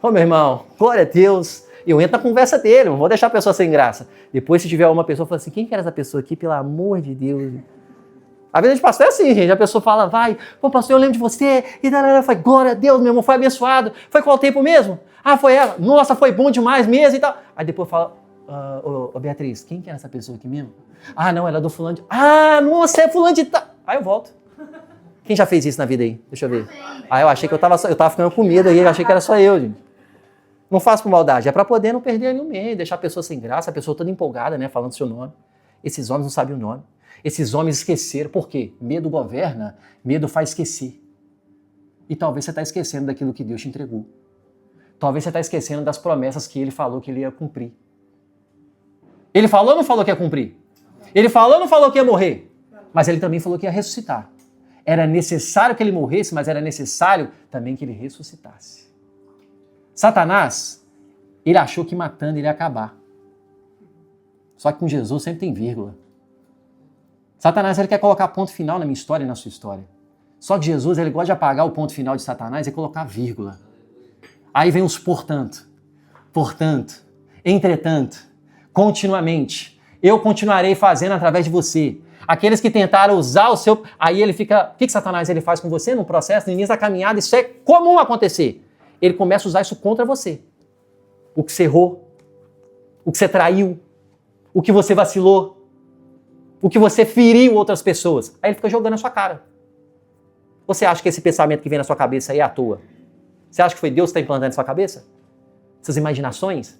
Ô meu irmão, glória a Deus... Eu entro na conversa dele, não vou deixar a pessoa sem graça. Depois, se tiver uma pessoa, fala assim, quem que era essa pessoa aqui, pelo amor de Deus? A vida de pastor é assim, gente. A pessoa fala, vai, pô, pastor, eu lembro de você. E eu falo, glória a Deus, meu irmão, foi abençoado. Foi qual tempo mesmo? Ah, foi ela. Nossa, foi bom demais mesmo e tal. Aí depois fala, ô Beatriz, quem que era essa pessoa aqui mesmo? Ah, não, ela é do fulano de... Ah, nossa, é fulano de tal. Aí eu volto. Quem já fez isso na vida aí? Deixa eu ver. Aí eu achei que eu tava ficando com medo aí, eu achei que era só eu, gente. Não faço por maldade, é para poder não perder nenhum meio, deixar a pessoa sem graça, a pessoa toda empolgada, né, falando seu nome. Esses homens não sabiam o nome. Esses homens esqueceram. Por quê? Medo governa, medo faz esquecer. E talvez você está esquecendo daquilo que Deus te entregou. Talvez você está esquecendo das promessas que ele falou que ele ia cumprir. Ele falou ou não falou que ia cumprir? Ele falou ou não falou que ia morrer? Mas ele também falou que ia ressuscitar. Era necessário que ele morresse, mas era necessário também que ele ressuscitasse. Satanás, ele achou que matando ele ia acabar. Só que com Jesus sempre tem vírgula. Satanás, ele quer colocar ponto final na minha história e na sua história. Só que Jesus, ele gosta de apagar o ponto final de Satanás e colocar vírgula. Aí vem os portanto, entretanto, continuamente, eu continuarei fazendo através de você. Aqueles que tentaram usar o seu... Aí ele fica... O que Satanás ele faz com você no processo, no início da caminhada? Isso é comum acontecer. Ele começa a usar isso contra você. O que você errou, o que você traiu, o que você vacilou, o que você feriu outras pessoas. Aí ele fica jogando na sua cara. Você acha que esse pensamento que vem na sua cabeça aí é à toa? Você acha que foi Deus que está implantando na sua cabeça? Essas imaginações?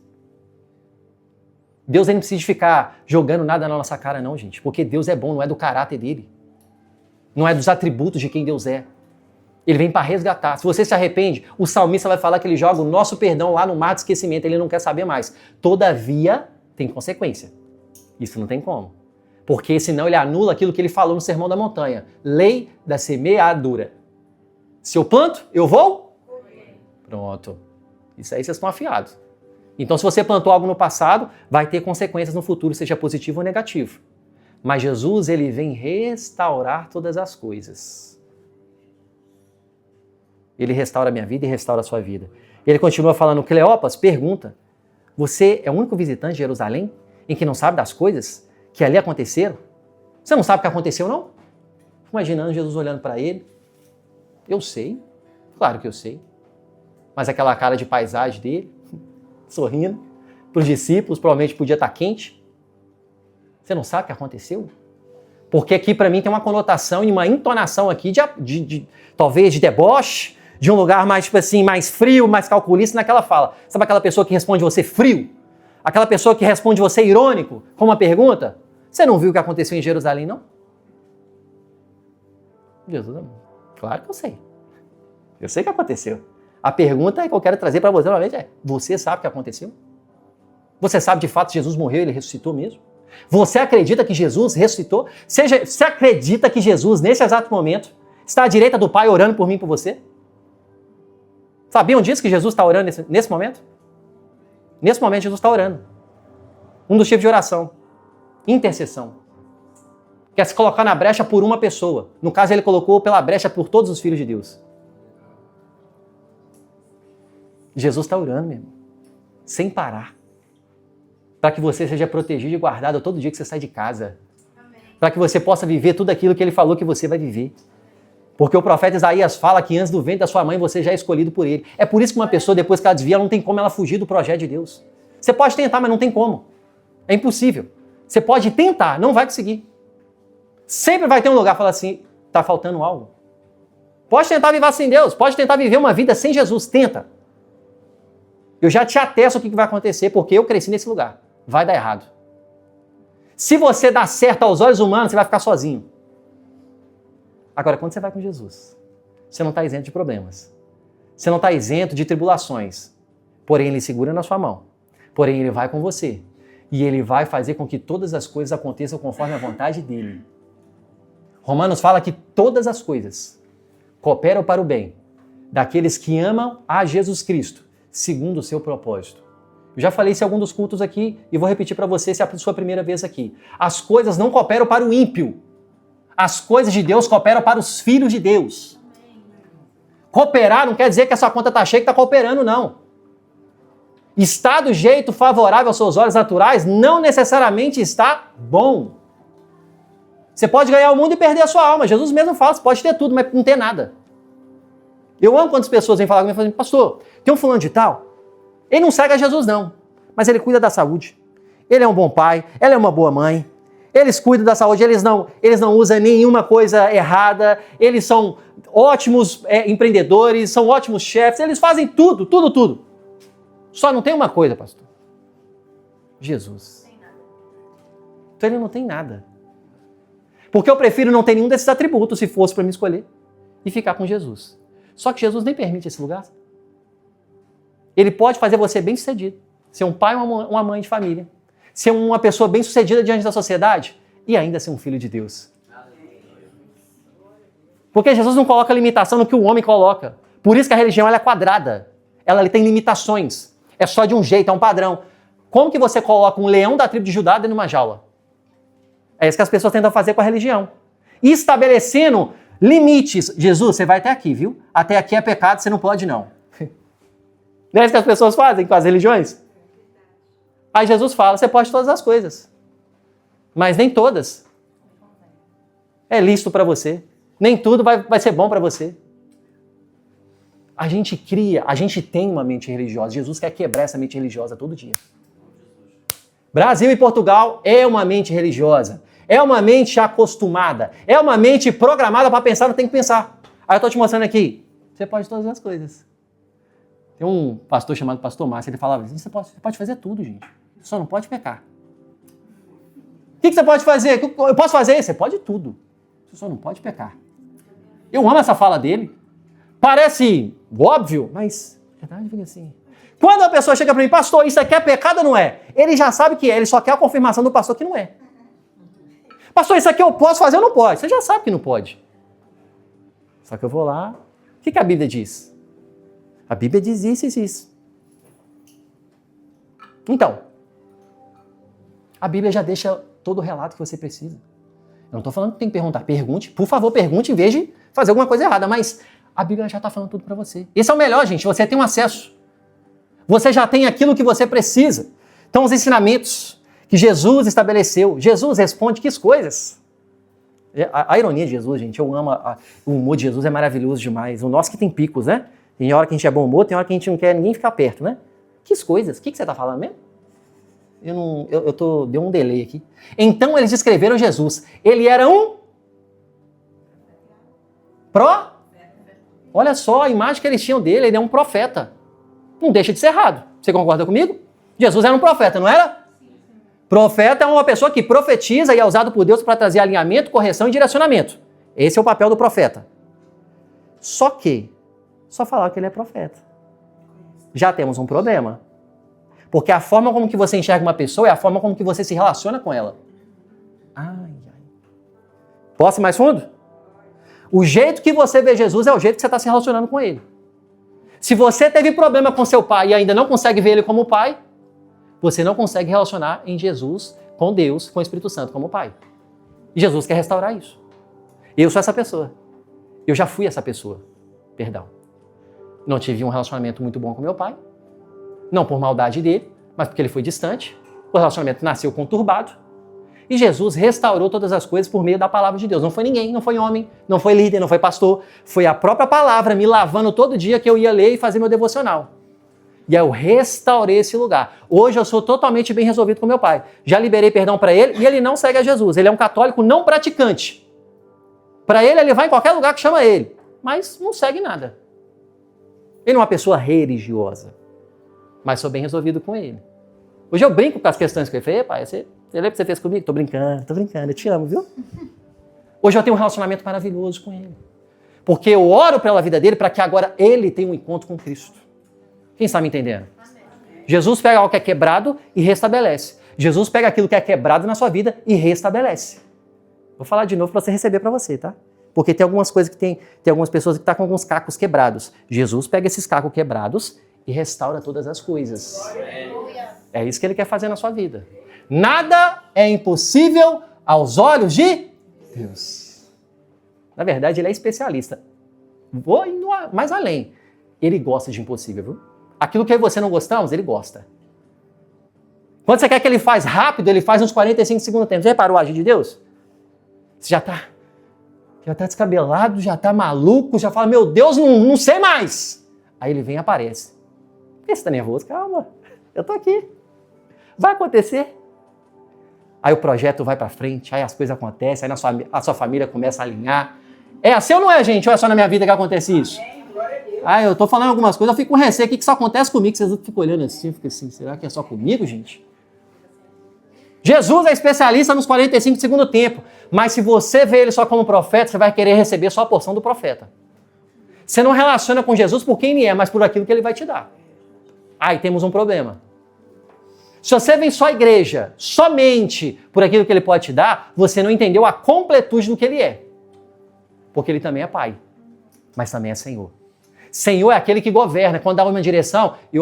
Deus nem precisa de ficar jogando nada na nossa cara não, gente. Porque Deus é bom, não é do caráter dele. Não é dos atributos de quem Deus é. Ele vem para resgatar. Se você se arrepende, o salmista vai falar que ele joga o nosso perdão lá no mar de esquecimento. Ele não quer saber mais. Todavia, tem consequência. Isso não tem como. Porque senão ele anula aquilo que ele falou no Sermão da Montanha. Lei da semeadura. Se eu planto, eu vou? Pronto. Isso aí vocês estão afiados. Então, se você plantou algo no passado, vai ter consequências no futuro, seja positivo ou negativo. Mas Jesus, ele vem restaurar todas as coisas. Ele restaura a minha vida e restaura a sua vida. Ele continua falando, Cleopas pergunta, você é o único visitante de Jerusalém em que não sabe das coisas que ali aconteceram? Você não sabe o que aconteceu, não? Imaginando Jesus olhando para ele. Eu sei, claro que eu sei. Mas aquela cara de paisagem dele, sorrindo, para os discípulos, provavelmente podia estar quente. Você não sabe o que aconteceu? Porque aqui para mim tem uma conotação e uma entonação aqui talvez de deboche, de um lugar mais, tipo assim, mais frio, mais calculista naquela fala. Sabe aquela pessoa que responde você frio? Aquela pessoa que responde você irônico, com uma pergunta? Você não viu o que aconteceu em Jerusalém, não? Jesus, claro que eu sei. Eu sei o que aconteceu. A pergunta que eu quero trazer para você novamente é, você sabe o que aconteceu? Você sabe de fato que Jesus morreu e ele ressuscitou mesmo? Você acredita que Jesus ressuscitou? Você acredita que Jesus, nesse exato momento, está à direita do Pai orando por mim e por você? Sabiam disso que Jesus está orando nesse momento? Nesse momento Jesus está orando. Um dos tipos de oração. Intercessão. Quer se colocar na brecha por uma pessoa. No caso, ele colocou pela brecha por todos os filhos de Deus. Jesus está orando, meu irmão. Sem parar. Para que você seja protegido e guardado todo dia que você sai de casa. Para que você possa viver tudo aquilo que ele falou que você vai viver. Porque o profeta Isaías fala que antes do ventre da sua mãe você já é escolhido por ele. É por isso que uma pessoa, depois que ela desvia, ela não tem como ela fugir do projeto de Deus. Você pode tentar, mas não tem como. É impossível. Você pode tentar, não vai conseguir. Sempre vai ter um lugar que fala assim, está faltando algo. Pode tentar viver sem Deus, pode tentar viver uma vida sem Jesus, tenta. Eu já te atesto o que vai acontecer, porque eu cresci nesse lugar. Vai dar errado. Se você dá certo aos olhos humanos, você vai ficar sozinho. Agora, quando você vai com Jesus, você não está isento de problemas. Você não está isento de tribulações. Porém, ele segura na sua mão. Porém, ele vai com você. E ele vai fazer com que todas as coisas aconteçam conforme a vontade dele. Romanos fala que todas as coisas cooperam para o bem daqueles que amam a Jesus Cristo, segundo o seu propósito. Eu já falei isso em algum dos cultos aqui e vou repetir para você se é a sua primeira vez aqui. As coisas não cooperam para o ímpio. As coisas de Deus cooperam para os filhos de Deus. Cooperar não quer dizer que a sua conta está cheia que está cooperando, não. Está do jeito favorável aos seus olhos naturais não necessariamente está bom. Você pode ganhar o mundo e perder a sua alma. Jesus mesmo fala, você pode ter tudo, mas não ter nada. Eu amo quando as pessoas vêm falar comigo e falam, pastor, tem um fulano de tal, ele não segue a Jesus não, mas ele cuida da saúde. Ele é um bom pai, ela é uma boa mãe, eles cuidam da saúde, eles não usam nenhuma coisa errada, eles são ótimos empreendedores, são ótimos chefes, eles fazem tudo. Só não tem uma coisa, pastor. Jesus. Então ele não tem nada. Porque eu prefiro não ter nenhum desses atributos, se fosse para me escolher, e ficar com Jesus. Só que Jesus nem permite esse lugar. Ele pode fazer você bem-sucedido, ser um pai ou uma mãe de família, ser uma pessoa bem-sucedida diante da sociedade e ainda ser um filho de Deus. Porque Jesus não coloca limitação no que o homem coloca. Por isso que a religião ela é quadrada. Ela tem limitações. É só de um jeito, é um padrão. Como que você coloca um leão da tribo de Judá dentro de uma jaula? É isso que as pessoas tentam fazer com a religião. Estabelecendo limites. Jesus, você vai até aqui, viu? Até aqui é pecado, você não pode não. Não é isso que as pessoas fazem com as religiões? Aí Jesus fala, você pode todas as coisas. Mas nem todas é lícito para você. Nem tudo vai ser bom para você. A gente tem uma mente religiosa. Jesus quer quebrar essa mente religiosa todo dia. Brasil e Portugal é uma mente religiosa. É uma mente acostumada. É uma mente programada para pensar, não tem que pensar. Aí eu estou te mostrando aqui. Você pode todas as coisas. Tem um pastor chamado Pastor Márcio, ele falava assim, você pode fazer tudo, gente. Só não pode pecar. O que você pode fazer? Eu posso fazer isso? Você pode tudo. Você só não pode pecar. Eu amo essa fala dele. Parece óbvio, mas a verdade fica assim. Quando a pessoa chega para mim, pastor, isso aqui é pecado ou não é? Ele já sabe que é, ele só quer a confirmação do pastor que não é. Pastor, isso aqui eu posso fazer ou não pode? Você já sabe que não pode. Só que eu vou lá. O que a Bíblia diz? A Bíblia diz isso e isso. Então, a Bíblia já deixa todo o relato que você precisa. Eu não estou falando que tem que perguntar. Pergunte, por favor, pergunte em vez de fazer alguma coisa errada. Mas a Bíblia já está falando tudo para você. Esse é o melhor, gente. Você tem um acesso. Você já tem aquilo que você precisa. Então, os ensinamentos que Jesus estabeleceu. Jesus responde que coisas? A ironia de Jesus, gente, eu amo. O humor de Jesus é maravilhoso demais. O nosso que tem picos, né? Tem hora que a gente é bom humor, tem hora que a gente não quer ninguém ficar perto, né? Que coisas? O que você está falando mesmo? Deu um delay aqui. Então eles descreveram Jesus. Ele era um Olha só a imagem que eles tinham dele. Ele é um profeta. Não deixa de ser errado. Você concorda comigo? Jesus era um profeta, não era? Profeta é uma pessoa que profetiza e é usado por Deus para trazer alinhamento, correção e direcionamento. Esse é o papel do profeta. Só falar que ele é profeta. Já temos um problema. Porque a forma como que você enxerga uma pessoa é a forma como que você se relaciona com ela. Posso ir mais fundo? O jeito que você vê Jesus é o jeito que você está se relacionando com ele. Se você teve problema com seu pai e ainda não consegue ver ele como pai, você não consegue relacionar em Jesus, com Deus, com o Espírito Santo como pai. E Jesus quer restaurar isso. Eu sou essa pessoa. Eu já fui essa pessoa. Perdão. Não tive um relacionamento muito bom com meu pai. Não por maldade dele, mas porque ele foi distante. O relacionamento nasceu conturbado. E Jesus restaurou todas as coisas por meio da palavra de Deus. Não foi ninguém, não foi homem, não foi líder, não foi pastor. Foi a própria palavra me lavando todo dia que eu ia ler e fazer meu devocional. E aí eu restaurei esse lugar. Hoje eu sou totalmente bem resolvido com meu pai. Já liberei perdão para ele e ele não segue a Jesus. Ele é um católico não praticante. Para ele vai em qualquer lugar que chama ele. Mas não segue nada. Ele não é uma pessoa religiosa. Mas sou bem resolvido com ele. Hoje eu brinco com as questões que ele fez. Pai, você lembra o que você fez comigo? Tô brincando, eu te amo, viu? Hoje eu tenho um relacionamento maravilhoso com ele. Porque eu oro pela vida dele para que agora ele tenha um encontro com Cristo. Quem está me entendendo? Amém. Jesus pega algo que é quebrado e restabelece. Jesus pega aquilo que é quebrado na sua vida e restabelece. Vou falar de novo para você receber para você, tá? Porque tem algumas coisas que tem algumas pessoas que estão com alguns cacos quebrados. Jesus pega esses cacos quebrados e restaura todas as coisas. Amém. É isso que ele quer fazer na sua vida. Nada é impossível aos olhos de Deus. Na verdade, ele é especialista. Vou indo mais além. Ele gosta de impossível, viu? Aquilo que eu e você não gostamos, ele gosta. Quando você quer que ele faz rápido, ele faz uns 45 segundos tempo. Você reparou a agir de Deus? Você já tá descabelado, já tá maluco, já fala, meu Deus, não sei mais. Aí ele vem e aparece. Por que você tá nervoso? Calma, eu tô aqui. Vai acontecer. Aí o projeto vai pra frente, aí as coisas acontecem, aí a sua família começa a alinhar. É assim ou não é, gente? Ou é só na minha vida que acontece isso? Ah, eu tô falando algumas coisas, eu fico com receio aqui que isso acontece comigo, vocês ficam olhando assim, eu fico assim, será que é só comigo, gente? Jesus é especialista nos 45 do segundo tempo, mas se você vê ele só como profeta, você vai querer receber só a porção do profeta. Você não relaciona com Jesus por quem ele é, mas por aquilo que ele vai te dar. Aí temos um problema. Se você vem só à igreja, somente por aquilo que ele pode te dar, você não entendeu a completude do que ele é. Porque ele também é pai, mas também é Senhor. Senhor é aquele que governa, quando dá uma direção, e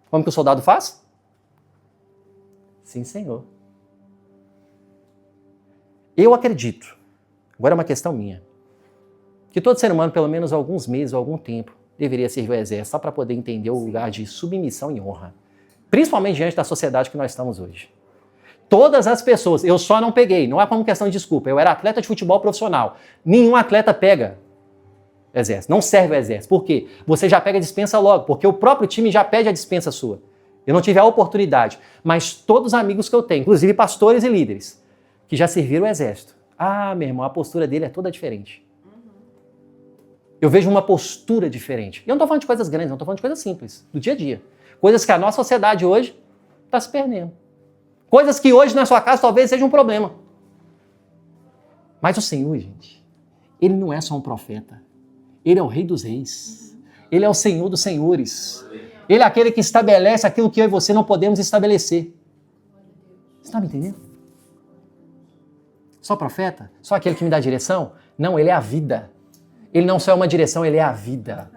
como que o soldado faz? Sim, Senhor. Eu acredito, agora é uma questão minha, que todo ser humano, pelo menos alguns meses ou algum tempo, deveria servir ao exército só para poder entender o lugar de submissão e honra. Principalmente diante da sociedade que nós estamos hoje. Todas as pessoas, eu só não peguei, não é como questão de desculpa, eu era atleta de futebol profissional. Nenhum atleta pega exército, não serve ao exército. Por quê? Você já pega a dispensa logo, porque o próprio time já pede a dispensa sua. Eu não tive a oportunidade, mas todos os amigos que eu tenho, inclusive pastores e líderes, que já serviram o exército. Ah, meu irmão, a postura dele é toda diferente. Eu vejo uma postura diferente. E eu não estou falando de coisas grandes, não estou falando de coisas simples, do dia a dia. Coisas que a nossa sociedade hoje está se perdendo. Coisas que hoje na sua casa talvez seja um problema. Mas o Senhor, gente, Ele não é só um profeta. Ele é o Rei dos Reis. Ele é o Senhor dos Senhores. Ele é aquele que estabelece aquilo que eu e você não podemos estabelecer. Você está me entendendo? Só profeta? Só aquele que me dá direção? Não, Ele é a vida. Ele não só é uma direção, Ele é a vida.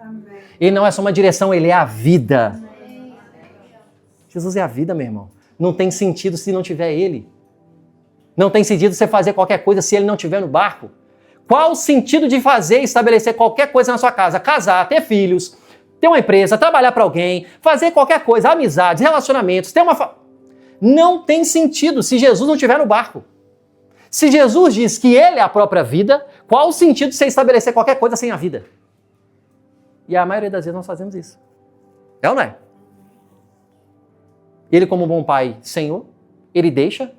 Ele não é só uma direção, Ele é a vida. Jesus é a vida, meu irmão. Não tem sentido se não tiver Ele. Não tem sentido você fazer qualquer coisa se Ele não estiver no barco. Qual o sentido de fazer e estabelecer qualquer coisa na sua casa? Casar, ter filhos, ter uma empresa, trabalhar para alguém, fazer qualquer coisa, amizades, relacionamentos, ter uma... Não tem sentido se Jesus não estiver no barco. Se Jesus diz que Ele é a própria vida, qual o sentido de você estabelecer qualquer coisa sem a vida? E a maioria das vezes nós fazemos isso. É ou não é? Ele, como bom pai, Senhor, Ele deixa,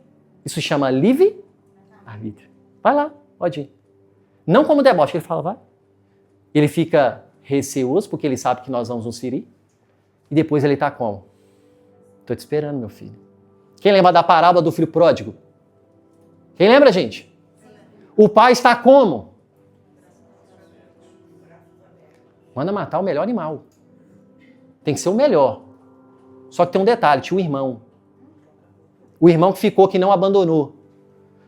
isso se chama livre-arbítrio. Vai lá, pode ir. Não como deboche, Ele fala, vai. Ele fica receoso, porque Ele sabe que nós vamos nos ferir. E depois Ele está como? Estou te esperando, meu filho. Quem lembra da parábola do filho pródigo? Quem lembra, gente? O pai está como? Manda matar o melhor animal. Tem que ser o melhor. Só que tem um detalhe, tinha o irmão. O irmão que ficou, que não abandonou.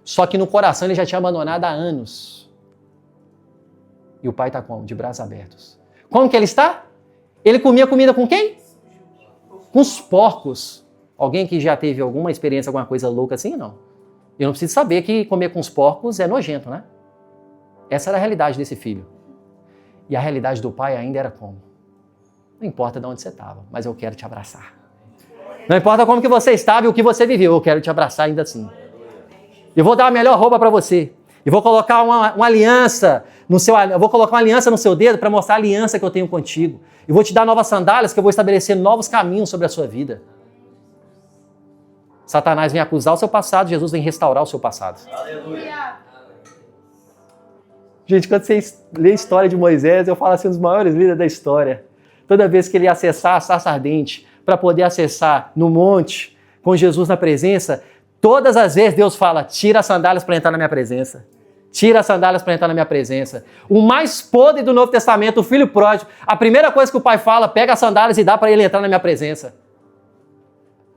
Só que no coração ele já tinha abandonado há anos. E o pai está como? De braços abertos. Como que ele está? Ele comia comida com quem? Com os porcos. Alguém que já teve alguma experiência, alguma coisa louca assim? Não. Eu não preciso saber que comer com os porcos é nojento, né? Essa era a realidade desse filho. E a realidade do pai ainda era como? Não importa de onde você estava, mas eu quero te abraçar. Não importa como que você estava e o que você viveu, eu quero te abraçar ainda assim. Eu vou dar a melhor roupa para você. Eu vou colocar uma aliança no seu, eu vou colocar uma aliança no seu dedo para mostrar a aliança que eu tenho contigo. Eu vou te dar novas sandálias que eu vou estabelecer novos caminhos sobre a sua vida. Satanás vem acusar o seu passado, Jesus vem restaurar o seu passado. Aleluia. Gente, quando você lê a história de Moisés, eu falo assim, um dos maiores líderes da história. Toda vez que ele ia acessar a sarça ardente, para poder acessar no monte, com Jesus na presença, todas as vezes Deus fala, tira as sandálias para entrar na minha presença. Tira as sandálias para entrar na minha presença. O mais podre do Novo Testamento, o filho pródigo, a primeira coisa que o pai fala, pega as sandálias e dá para ele entrar na minha presença.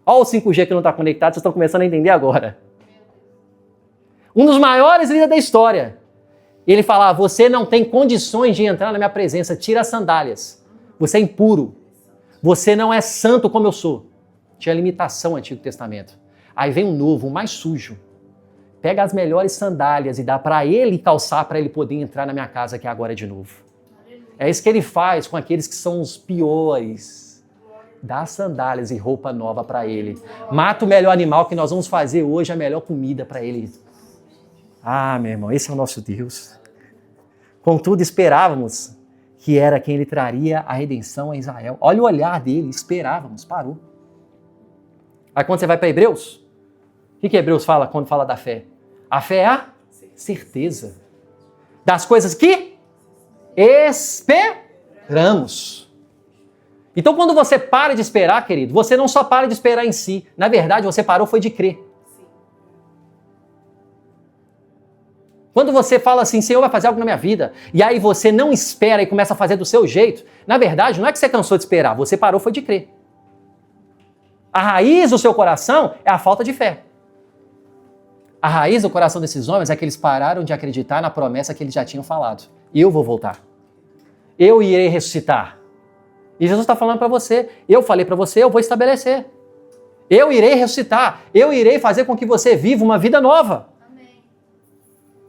Olha o 5G que não está conectado, vocês estão começando a entender agora. Um dos maiores líderes da história. Ele fala, você não tem condições de entrar na minha presença, tira as sandálias. Você é impuro. Você não é santo como eu sou. Tinha limitação no Antigo Testamento. Aí vem um novo, um mais sujo. Pega as melhores sandálias e dá para ele calçar, para ele poder entrar na minha casa que agora é de novo. É isso que ele faz com aqueles que são os piores. Dá sandálias e roupa nova para ele. Mata o melhor animal que nós vamos fazer hoje, a melhor comida para ele. Ah, meu irmão, esse é o nosso Deus. Contudo, esperávamos que era quem ele traria a redenção a Israel. Olha o olhar dele, esperávamos, parou. Aí quando você vai para Hebreus, o que Hebreus fala quando fala da fé? A fé é a certeza das coisas que esperamos. Então quando você para de esperar, querido, você não só para de esperar em si. Na verdade, você parou foi de crer. Quando você fala assim, Senhor vai fazer algo na minha vida, e aí você não espera e começa a fazer do seu jeito, na verdade, não é que você cansou de esperar, você parou foi de crer. A raiz do seu coração é a falta de fé. A raiz do coração desses homens é que eles pararam de acreditar na promessa que eles já tinham falado. Eu vou voltar. Eu irei ressuscitar. E Jesus está falando para você, eu falei para você, eu vou estabelecer. Eu irei ressuscitar. Eu irei fazer com que você viva uma vida nova.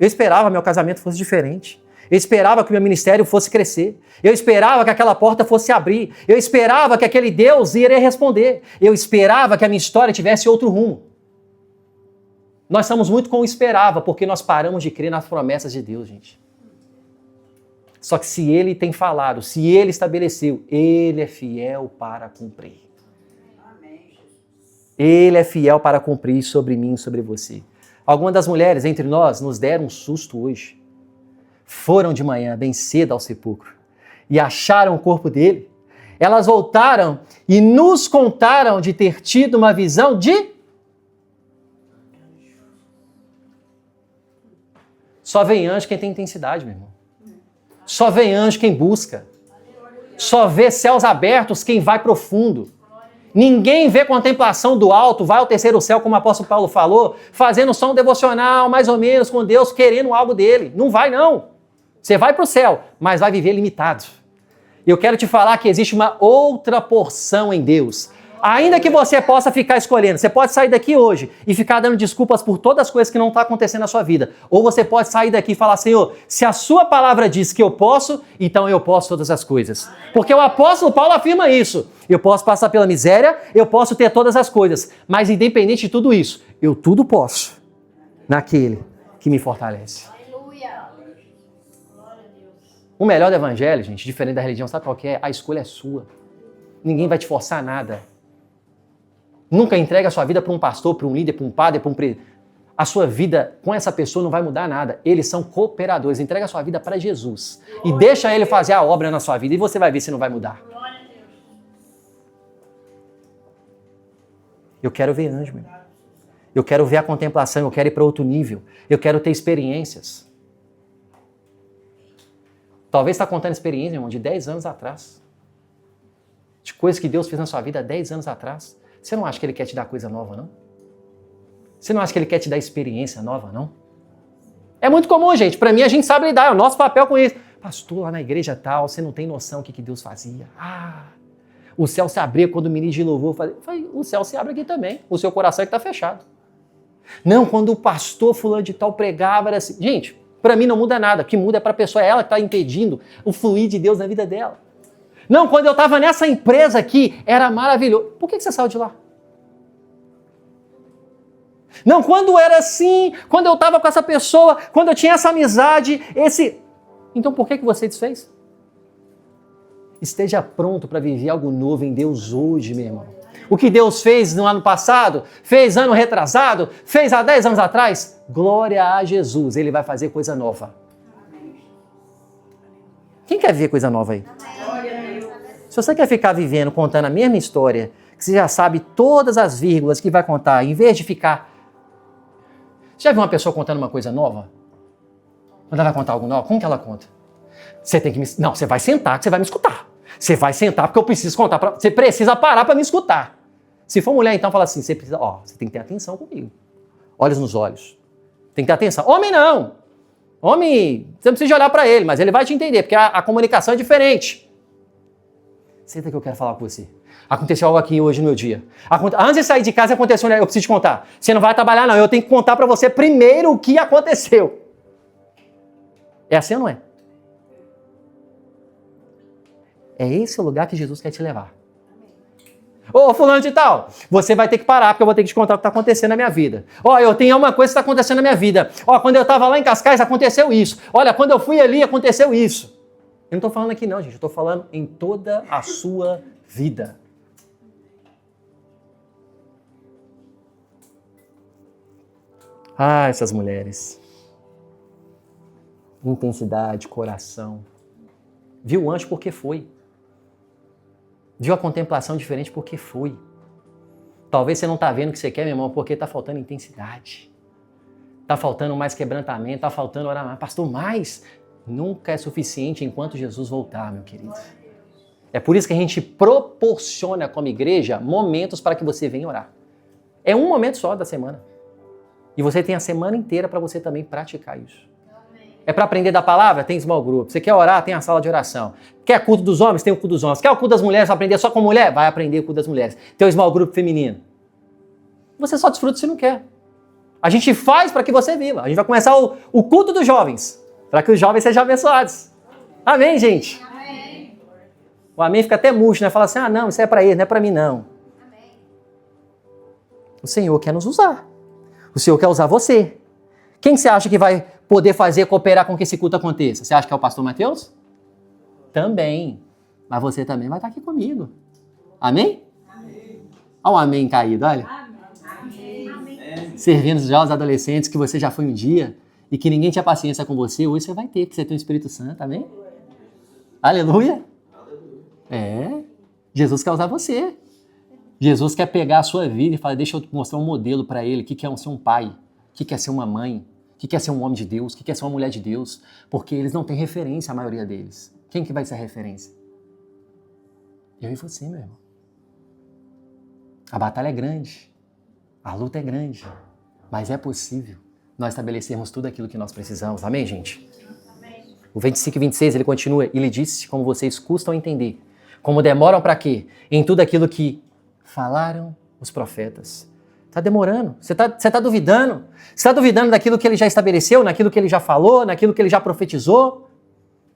Eu esperava que meu casamento fosse diferente. Eu esperava que o meu ministério fosse crescer. Eu esperava que aquela porta fosse abrir. Eu esperava que aquele Deus iria responder. Eu esperava que a minha história tivesse outro rumo. Nós estamos muito com o esperava, porque nós paramos de crer nas promessas de Deus, gente. Só que se Ele tem falado, se Ele estabeleceu, Ele é fiel para cumprir. Ele é fiel para cumprir sobre mim e sobre você. Algumas das mulheres entre nós nos deram um susto hoje. Foram de manhã, bem cedo, ao sepulcro e acharam o corpo dele. Elas voltaram e nos contaram de ter tido uma visão de... Só vem anjo quem tem intensidade, meu irmão. Só vem anjo quem busca. Só vê céus abertos quem vai profundo. Ninguém vê contemplação do alto, vai ao terceiro céu, como o apóstolo Paulo falou, fazendo só um devocional, mais ou menos, com Deus, querendo algo dele. Não vai, não. Você vai para o céu, mas vai viver limitado. Eu quero te falar que existe uma outra porção em Deus. Ainda que você possa ficar escolhendo, você pode sair daqui hoje e ficar dando desculpas por todas as coisas que não estão acontecendo na sua vida. Ou você pode sair daqui e falar, Senhor, se a sua palavra diz que eu posso, então eu posso todas as coisas. Porque o apóstolo Paulo afirma isso. Eu posso passar pela miséria, eu posso ter todas as coisas. Mas independente de tudo isso, eu tudo posso naquele que me fortalece. Aleluia. O melhor do evangelho, gente, diferente da religião, sabe qual que é? A escolha é sua. Ninguém vai te forçar a nada. Nunca entregue a sua vida para um pastor, para um líder, para um padre, para um presidente. A sua vida com essa pessoa não vai mudar nada. Eles são cooperadores. Entrega a sua vida para Jesus. E deixa Ele fazer a obra na sua vida. E você vai ver se não vai mudar. Eu quero ver anjo, meu. Eu quero ver a contemplação. Eu quero ir para outro nível. Eu quero ter experiências. Talvez está contando experiência, meu irmão, de 10 anos atrás. De coisas que Deus fez na sua vida há 10 anos atrás. Você não acha que Ele quer te dar coisa nova, não? Você não acha que Ele quer te dar experiência nova, não? É muito comum, gente. Para mim, a gente sabe lidar. É o nosso papel com isso. Pastor, lá na igreja tal, você não tem noção do que Deus fazia. O céu se abria quando o ministro de louvor fazia. O céu se abre aqui também. O seu coração é que está fechado. Não, quando o pastor fulano de tal pregava, era assim. Gente, para mim não muda nada. O que muda é para a pessoa. É ela que está impedindo o fluir de Deus na vida dela. Não, quando eu estava nessa empresa aqui, era maravilhoso. Por que você saiu de lá? Não, quando era assim, quando eu estava com essa pessoa, quando eu tinha essa amizade, Então por que você desfez? Esteja pronto para viver algo novo em Deus hoje, meu irmão. O que Deus fez no ano passado, fez ano retrasado, fez há 10 anos atrás, glória a Jesus, Ele vai fazer coisa nova. Quem quer ver coisa nova aí? Se você quer ficar vivendo, contando a mesma história, que você já sabe todas as vírgulas que vai contar, em vez de ficar... Você já viu uma pessoa contando uma coisa nova? Quando ela vai contar algo novo, como que ela conta? Você tem que me... Não, você vai sentar que você vai me escutar. Você vai sentar porque eu preciso contar. Você precisa parar para me escutar. Se for mulher, então, fala assim, você precisa... você tem que ter atenção comigo. Olhos nos olhos. Tem que ter atenção. Homem não. Homem, você não precisa de olhar para ele, mas ele vai te entender, porque a comunicação é diferente. Senta que eu quero falar com você. Aconteceu algo aqui hoje no meu dia. Antes de sair de casa aconteceu, eu preciso te contar. Você não vai trabalhar não, eu tenho que contar para você primeiro o que aconteceu. É assim ou não é? É esse o lugar que Jesus quer te levar. Ô, fulano de tal, você vai ter que parar, porque eu vou ter que te contar o que está acontecendo na minha vida. Eu tenho uma coisa que está acontecendo na minha vida. Quando eu estava lá em Cascais, aconteceu isso. Olha, quando eu fui ali, aconteceu isso. Eu não estou falando aqui não, gente. Eu estou falando em toda a sua vida. Essas mulheres. Intensidade, coração. Viu o anjo porque foi. Viu a contemplação diferente porque foi. Talvez você não está vendo o que você quer, meu irmão, porque está faltando intensidade. Está faltando mais quebrantamento, está faltando orar mais. Pastor, mais nunca é suficiente enquanto Jesus voltar, meu querido. É por isso que a gente proporciona como igreja momentos para que você venha orar. É um momento só da semana. E você tem a semana inteira para você também praticar isso. É para aprender da palavra? Tem small group. Você quer orar? Tem a sala de oração. Quer culto dos homens? Tem o culto dos homens. Quer o culto das mulheres? Vai aprender só com mulher? Vai aprender o culto das mulheres. Tem o small group feminino. Você só desfruta se não quer. A gente faz para que você viva. A gente vai começar o culto dos jovens, para que os jovens sejam abençoados. Amém, gente? Amém. O amém fica até murcho, né? Fala assim, não, isso é para ele, não é para mim, não. Amém. O Senhor quer nos usar. O Senhor quer usar você. Quem você acha que vai poder fazer, cooperar com que esse culto aconteça? Você acha que é o pastor Mateus? Também. Mas você também vai estar aqui comigo. Amém? Amém. Olha o amém caído, olha. Amém. Amém. Servindo os jovens adolescentes que você já foi um dia e que ninguém tinha paciência com você, hoje você vai ter, porque você tem o Espírito Santo, amém? Aleluia. Jesus quer usar você. Jesus quer pegar a sua vida e falar, deixa eu mostrar um modelo para ele, o que é ser um pai, o que é ser uma mãe, o que é ser um homem de Deus, o que é ser uma mulher de Deus, porque eles não têm referência, a maioria deles. Quem que vai ser a referência? Eu e você, meu irmão. A batalha é grande, a luta é grande, mas é possível nós estabelecermos tudo aquilo que nós precisamos. Amém, gente? Amém. O 25 e 26, ele continua, e lhe disse como vocês custam a entender, como demoram para quê? Em tudo aquilo que falaram os profetas. Está demorando, você tá duvidando. Você está duvidando daquilo que ele já estabeleceu, naquilo que ele já falou, naquilo que ele já profetizou.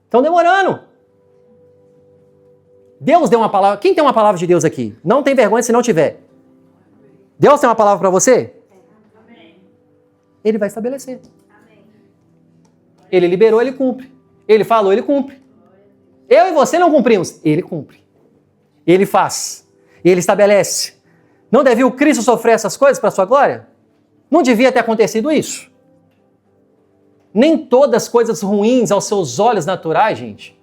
Estão demorando. Deus deu uma palavra. Quem tem uma palavra de Deus aqui? Não tem vergonha se não tiver. Deus tem uma palavra para você? Amém. Ele vai estabelecer. Amém. Ele liberou, ele cumpre. Ele falou, ele cumpre. Eu e você não cumprimos. Ele cumpre. Ele faz. Ele estabelece. Não devia o Cristo sofrer essas coisas para a sua glória? Não devia ter acontecido isso? Nem todas as coisas ruins aos seus olhos naturais, gente,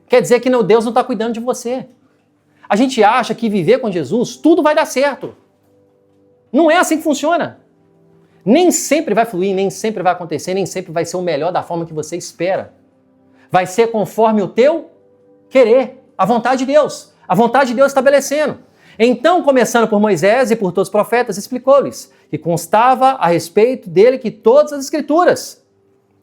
quer dizer que Deus não está cuidando de você. A gente acha que viver com Jesus, tudo vai dar certo. Não é assim que funciona. Nem sempre vai fluir, nem sempre vai acontecer, nem sempre vai ser o melhor da forma que você espera. Vai ser conforme o teu querer, a vontade de Deus. A vontade de Deus estabelecendo. Então, começando por Moisés e por todos os profetas, explicou-lhes que constava a respeito dele que todas as escrituras.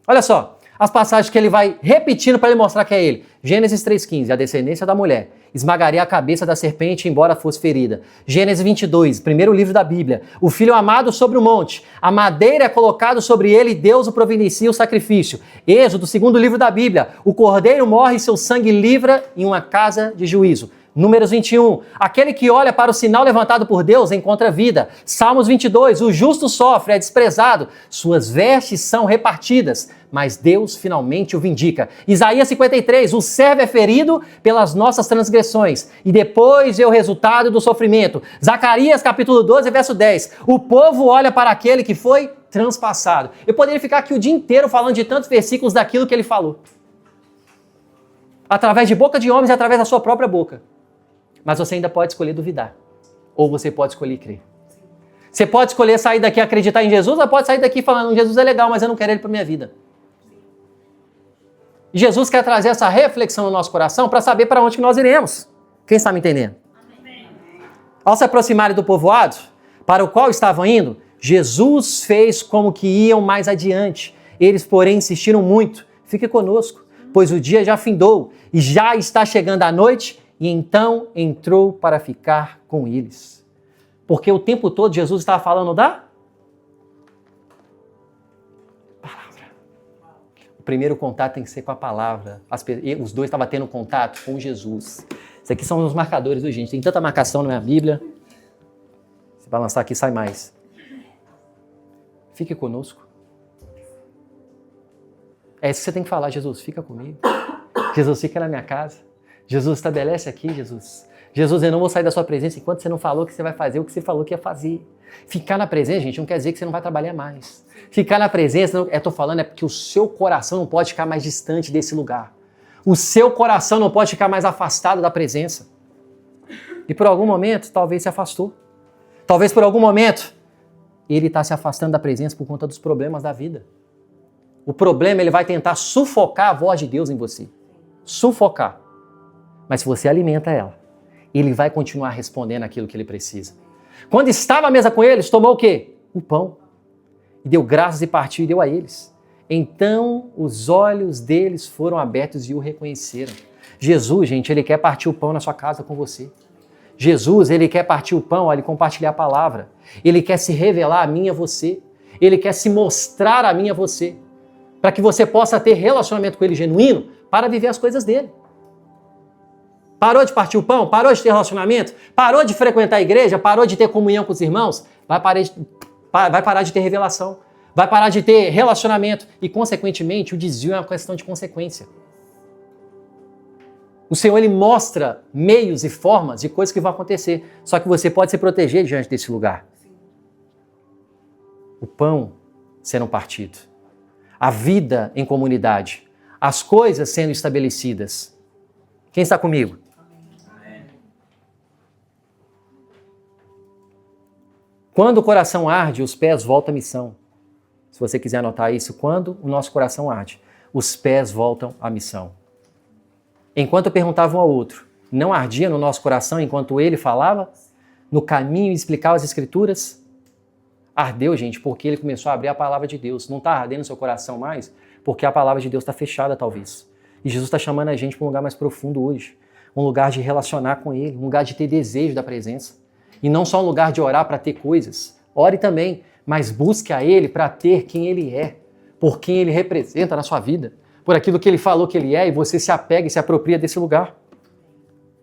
Olha só, as passagens que ele vai repetindo para ele mostrar que é ele. Gênesis 3,15, a descendência da mulher esmagaria a cabeça da serpente, embora fosse ferida. Gênesis 22, primeiro livro da Bíblia. O filho amado sobre o monte. A madeira é colocada sobre ele e Deus o providencia o sacrifício. Êxodo, segundo livro da Bíblia. O cordeiro morre e seu sangue livra em uma casa de juízo. Números 21, aquele que olha para o sinal levantado por Deus encontra vida. Salmos 22, o justo sofre, é desprezado, suas vestes são repartidas, mas Deus finalmente o vindica. Isaías 53, o servo é ferido pelas nossas transgressões e depois vê o resultado do sofrimento. Zacarias capítulo 12, verso 10, o povo olha para aquele que foi transpassado. Eu poderia ficar aqui o dia inteiro falando de tantos versículos daquilo que ele falou. Através de boca de homens e através da sua própria boca. Mas você ainda pode escolher duvidar. Ou você pode escolher crer. Você pode escolher sair daqui e acreditar em Jesus, ou pode sair daqui falando, Jesus é legal, mas eu não quero ele para minha vida. E Jesus quer trazer essa reflexão no nosso coração para saber para onde que nós iremos. Quem está me entendendo? Amém. Ao se aproximarem do povoado, para o qual estavam indo, Jesus fez como que iam mais adiante. Eles, porém, insistiram muito. Fique conosco, pois o dia já findou e já está chegando a noite. E então entrou para ficar com eles. Porque o tempo todo Jesus estava falando da palavra. O primeiro contato tem que ser com a palavra. Os dois estavam tendo contato com Jesus. Isso aqui são os marcadores do gente. Tem tanta marcação na minha Bíblia. Se balançar aqui, sai mais. Fique conosco. É isso que você tem que falar, Jesus, fica comigo. Jesus, fica na minha casa. Jesus, estabelece aqui, Jesus. Jesus, eu não vou sair da sua presença enquanto você não falou que você vai fazer o que você falou que ia fazer. Ficar na presença, gente, não quer dizer que você não vai trabalhar mais. Ficar na presença, eu estou falando, é porque o seu coração não pode ficar mais distante desse lugar. O seu coração não pode ficar mais afastado da presença. E por algum momento, talvez se afastou. Talvez por algum momento, ele está se afastando da presença por conta dos problemas da vida. O problema, ele vai tentar sufocar a voz de Deus em você. Sufocar. Mas se você alimenta ela, ele vai continuar respondendo aquilo que ele precisa. Quando estava à mesa com eles, tomou o quê? O pão. E deu graças e partiu e deu a eles. Então os olhos deles foram abertos e o reconheceram. Jesus, gente, ele quer partir o pão na sua casa com você. Jesus, ele quer partir o pão, olha, e compartilhar a palavra. Ele quer se revelar a mim e a você. Ele quer se mostrar a mim e a você, para que você possa ter relacionamento com Ele genuíno para viver as coisas dele. Parou de partir o pão? Parou de ter relacionamento? Parou de frequentar a igreja? Parou de ter comunhão com os irmãos? Vai parar de ter revelação. Vai parar de ter relacionamento. E, consequentemente, o desvio é uma questão de consequência. O Senhor, Ele mostra meios e formas de coisas que vão acontecer. Só que você pode se proteger diante desse lugar. O pão sendo partido. A vida em comunidade. As coisas sendo estabelecidas. Quem está comigo? Quando o coração arde, os pés voltam à missão. Se você quiser anotar isso, quando o nosso coração arde, os pés voltam à missão. Enquanto perguntava um ao outro, não ardia no nosso coração enquanto ele falava? No caminho explicava as escrituras? Ardeu, gente, porque ele começou a abrir a palavra de Deus. Não está ardendo no seu coração mais? Porque a palavra de Deus está fechada, talvez. E Jesus está chamando a gente para um lugar mais profundo hoje. Um lugar de relacionar com Ele, um lugar de ter desejo da presença. E não só um lugar de orar para ter coisas. Ore também, mas busque a Ele para ter quem Ele é, por quem Ele representa na sua vida, por aquilo que Ele falou que Ele é, e você se apega e se apropria desse lugar.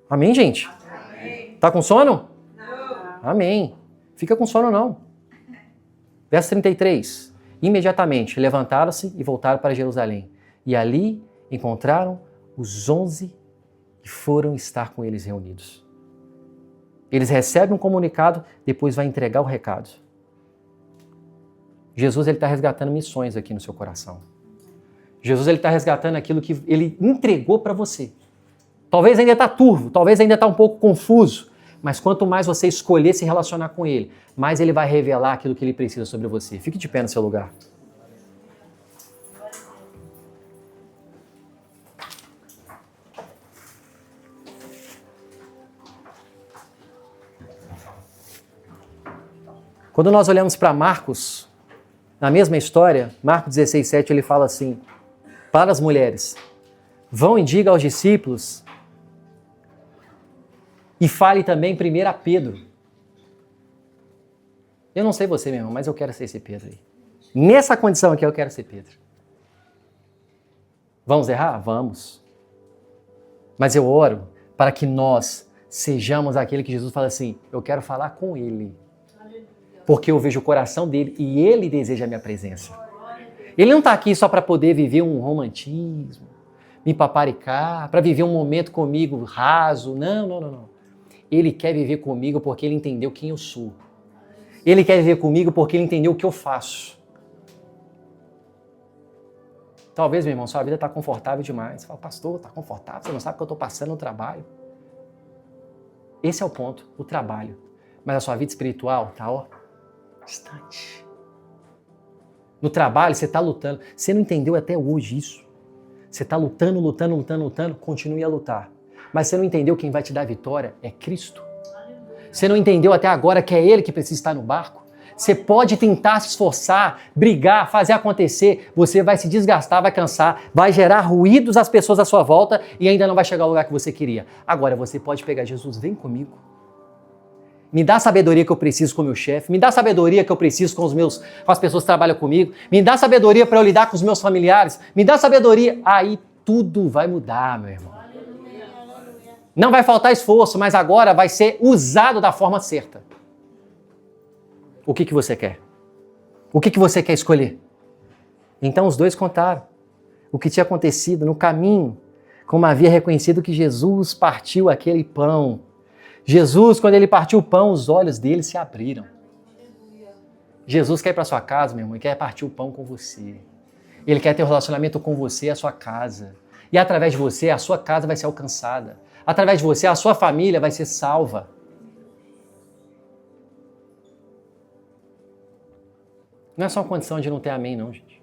Amém, gente? Amém. Tá com sono? Não. Amém. Fica com sono não. Verso 33. Imediatamente levantaram-se e voltaram para Jerusalém. E ali encontraram os 11 e foram estar com eles reunidos. Eles recebem um comunicado, depois vai entregar o recado. Jesus está resgatando missões aqui no seu coração. Jesus está resgatando aquilo que Ele entregou para você. Talvez ainda está turvo, talvez ainda está um pouco confuso, mas quanto mais você escolher se relacionar com Ele, mais Ele vai revelar aquilo que Ele precisa sobre você. Fique de pé no seu lugar. Quando nós olhamos para Marcos, na mesma história, Marcos 16:7, ele fala assim, para as mulheres, vão e diga aos discípulos e fale também primeiro a Pedro. Eu não sei você, meu irmão, mas eu quero ser esse Pedro aí. Nessa condição aqui eu quero ser Pedro. Vamos errar? Vamos. Mas eu oro para que nós sejamos aquele que Jesus fala assim, eu quero falar com Ele. Porque eu vejo o coração dele e ele deseja a minha presença. Ele não está aqui só para poder viver um romantismo, me paparicar, para viver um momento comigo raso. Não. Ele quer viver comigo porque ele entendeu quem eu sou. Ele quer viver comigo porque ele entendeu o que eu faço. Talvez, meu irmão, sua vida está confortável demais. Você fala, pastor, está confortável? Você não sabe o que eu estou passando no trabalho. Esse é o ponto, o trabalho. Mas a sua vida espiritual está, distante. No trabalho, você está lutando. Você não entendeu até hoje isso. Você está lutando, continue a lutar. Mas você não entendeu quem vai te dar a vitória é Cristo. Você não entendeu até agora que é Ele que precisa estar no barco. Você pode tentar se esforçar, brigar, fazer acontecer. Você vai se desgastar, vai cansar, vai gerar ruídos às pessoas à sua volta e ainda não vai chegar ao lugar que você queria. Agora, você pode pegar Jesus, vem comigo. Me dá a sabedoria que eu preciso com o meu chefe, me dá a sabedoria que eu preciso com as pessoas que trabalham comigo, me dá sabedoria para eu lidar com os meus familiares, me dá sabedoria, aí tudo vai mudar, meu irmão. Não vai faltar esforço, mas agora vai ser usado da forma certa. O que você quer? O que você quer escolher? Então os dois contaram o que tinha acontecido no caminho, como havia reconhecido que Jesus partiu aquele pão. Jesus, quando ele partiu o pão, os olhos dele se abriram. Jesus quer ir para sua casa, meu irmão, e quer partir o pão com você. Ele quer ter um relacionamento com você e a sua casa. E através de você, a sua casa vai ser alcançada. Através de você, a sua família vai ser salva. Não é só uma condição de não ter amém, não, gente.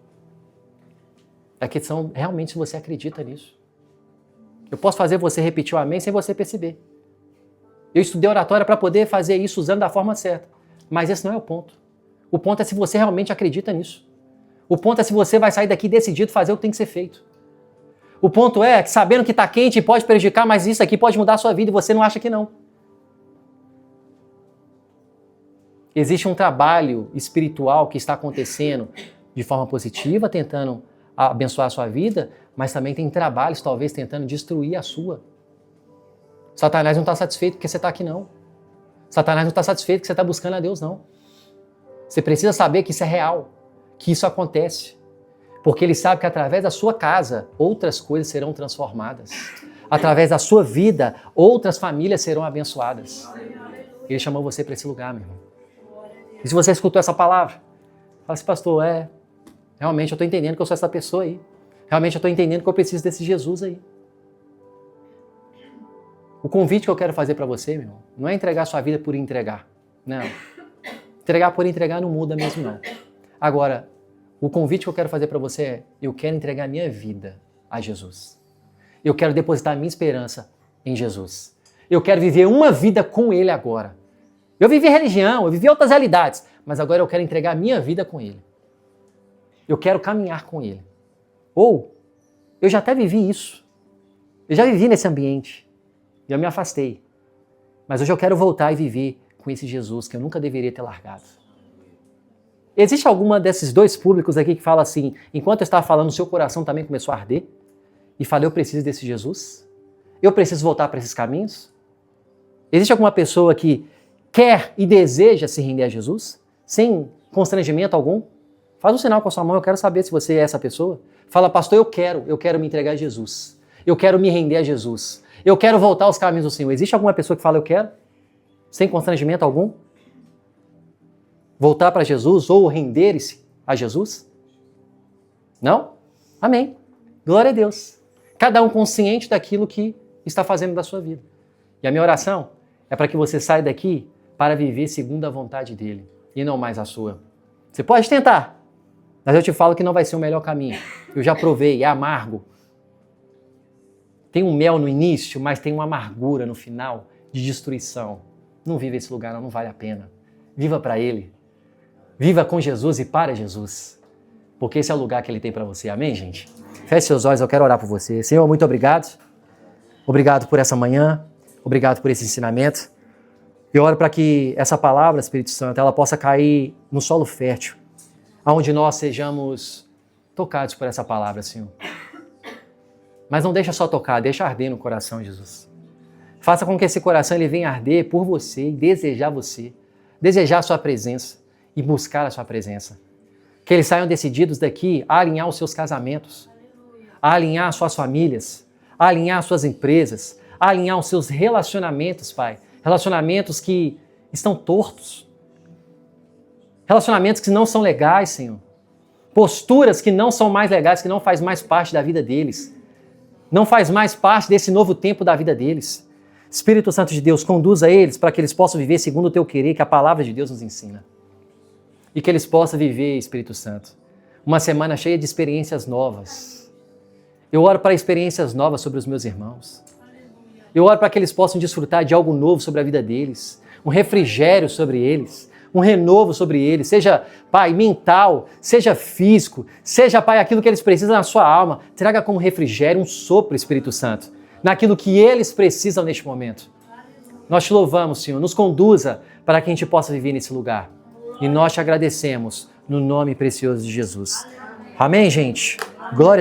É questão realmente se você acredita nisso. Eu posso fazer você repetir o amém sem você perceber. Eu estudei oratória para poder fazer isso usando da forma certa. Mas esse não é o ponto. O ponto é se você realmente acredita nisso. O ponto é se você vai sair daqui decidido fazer o que tem que ser feito. O ponto é que sabendo que está quente pode prejudicar, mas isso aqui pode mudar a sua vida e você não acha que não. Existe um trabalho espiritual que está acontecendo de forma positiva, tentando abençoar a sua vida, mas também tem trabalhos, talvez, tentando destruir a sua. Satanás não está satisfeito porque você está aqui, não. Satanás não está satisfeito porque você está buscando a Deus, não. Você precisa saber que isso é real, que isso acontece. Porque ele sabe que através da sua casa, outras coisas serão transformadas. Através da sua vida, outras famílias serão abençoadas. Ele chamou você para esse lugar, meu irmão. E se você escutou essa palavra, fala assim, pastor, realmente eu estou entendendo que eu sou essa pessoa aí. Realmente eu estou entendendo que eu preciso desse Jesus aí. O convite que eu quero fazer para você, meu irmão, não é entregar sua vida por entregar. Não. Entregar por entregar não muda mesmo, não. Agora, o convite que eu quero fazer para você é, eu quero entregar minha vida a Jesus. Eu quero depositar minha esperança em Jesus. Eu quero viver uma vida com Ele agora. Eu vivi religião, eu vivi outras realidades, mas agora eu quero entregar minha vida com Ele. Eu quero caminhar com Ele. Ou, eu já até vivi isso. Eu já vivi nesse ambiente. E eu me afastei. Mas hoje eu quero voltar e viver com esse Jesus que eu nunca deveria ter largado. Existe alguma desses dois públicos aqui que fala assim, enquanto eu estava falando, o seu coração também começou a arder? E fala, eu preciso desse Jesus? Eu preciso voltar para esses caminhos? Existe alguma pessoa que quer e deseja se render a Jesus? Sem constrangimento algum? Faz um sinal com a sua mão, eu quero saber se você é essa pessoa. Fala, pastor, eu quero me entregar a Jesus. Eu quero me render a Jesus. Eu quero voltar aos caminhos do Senhor. Existe alguma pessoa que fala, eu quero? Sem constrangimento algum? Voltar para Jesus ou render-se a Jesus? Não? Amém. Glória a Deus. Cada um consciente daquilo que está fazendo da sua vida. E a minha oração é para que você saia daqui para viver segundo a vontade dele e não mais a sua. Você pode tentar, mas eu te falo que não vai ser o melhor caminho. Eu já provei, é amargo. Tem um mel no início, mas tem uma amargura no final de destruição. Não viva esse lugar, não vale a pena. Viva para Ele. Viva com Jesus e para Jesus. Porque esse é o lugar que Ele tem para você. Amém, gente? Feche seus olhos, eu quero orar por você. Senhor, muito obrigado. Obrigado por essa manhã. Obrigado por esse ensinamento. Eu oro para que essa palavra, Espírito Santo, ela possa cair no solo fértil, onde nós sejamos tocados por essa palavra, Senhor. Mas não deixa só tocar, deixa arder no coração, Jesus. Faça com que esse coração ele venha arder por você e desejar a sua presença e buscar a sua presença. Que eles saiam decididos daqui a alinhar os seus casamentos, a alinhar suas famílias, a alinhar suas empresas, a alinhar os seus relacionamentos, Pai. Relacionamentos que estão tortos. Relacionamentos que não são legais, Senhor. Posturas que não são mais legais, que não faz mais parte da vida deles. Não faz mais parte desse novo tempo da vida deles. Espírito Santo de Deus, conduza eles para que eles possam viver segundo o teu querer, que a palavra de Deus nos ensina. E que eles possam viver, Espírito Santo, uma semana cheia de experiências novas. Eu oro para experiências novas sobre os meus irmãos. Eu oro para que eles possam desfrutar de algo novo sobre a vida deles, um refrigério sobre eles, um renovo sobre eles, seja, Pai, mental, seja físico, seja, Pai, aquilo que eles precisam na sua alma. Traga como refrigério um sopro, Espírito Santo, naquilo que eles precisam neste momento. Nós te louvamos, Senhor, nos conduza para que a gente possa viver nesse lugar. E nós te agradecemos no nome precioso de Jesus. Amém, gente? Glória a Deus.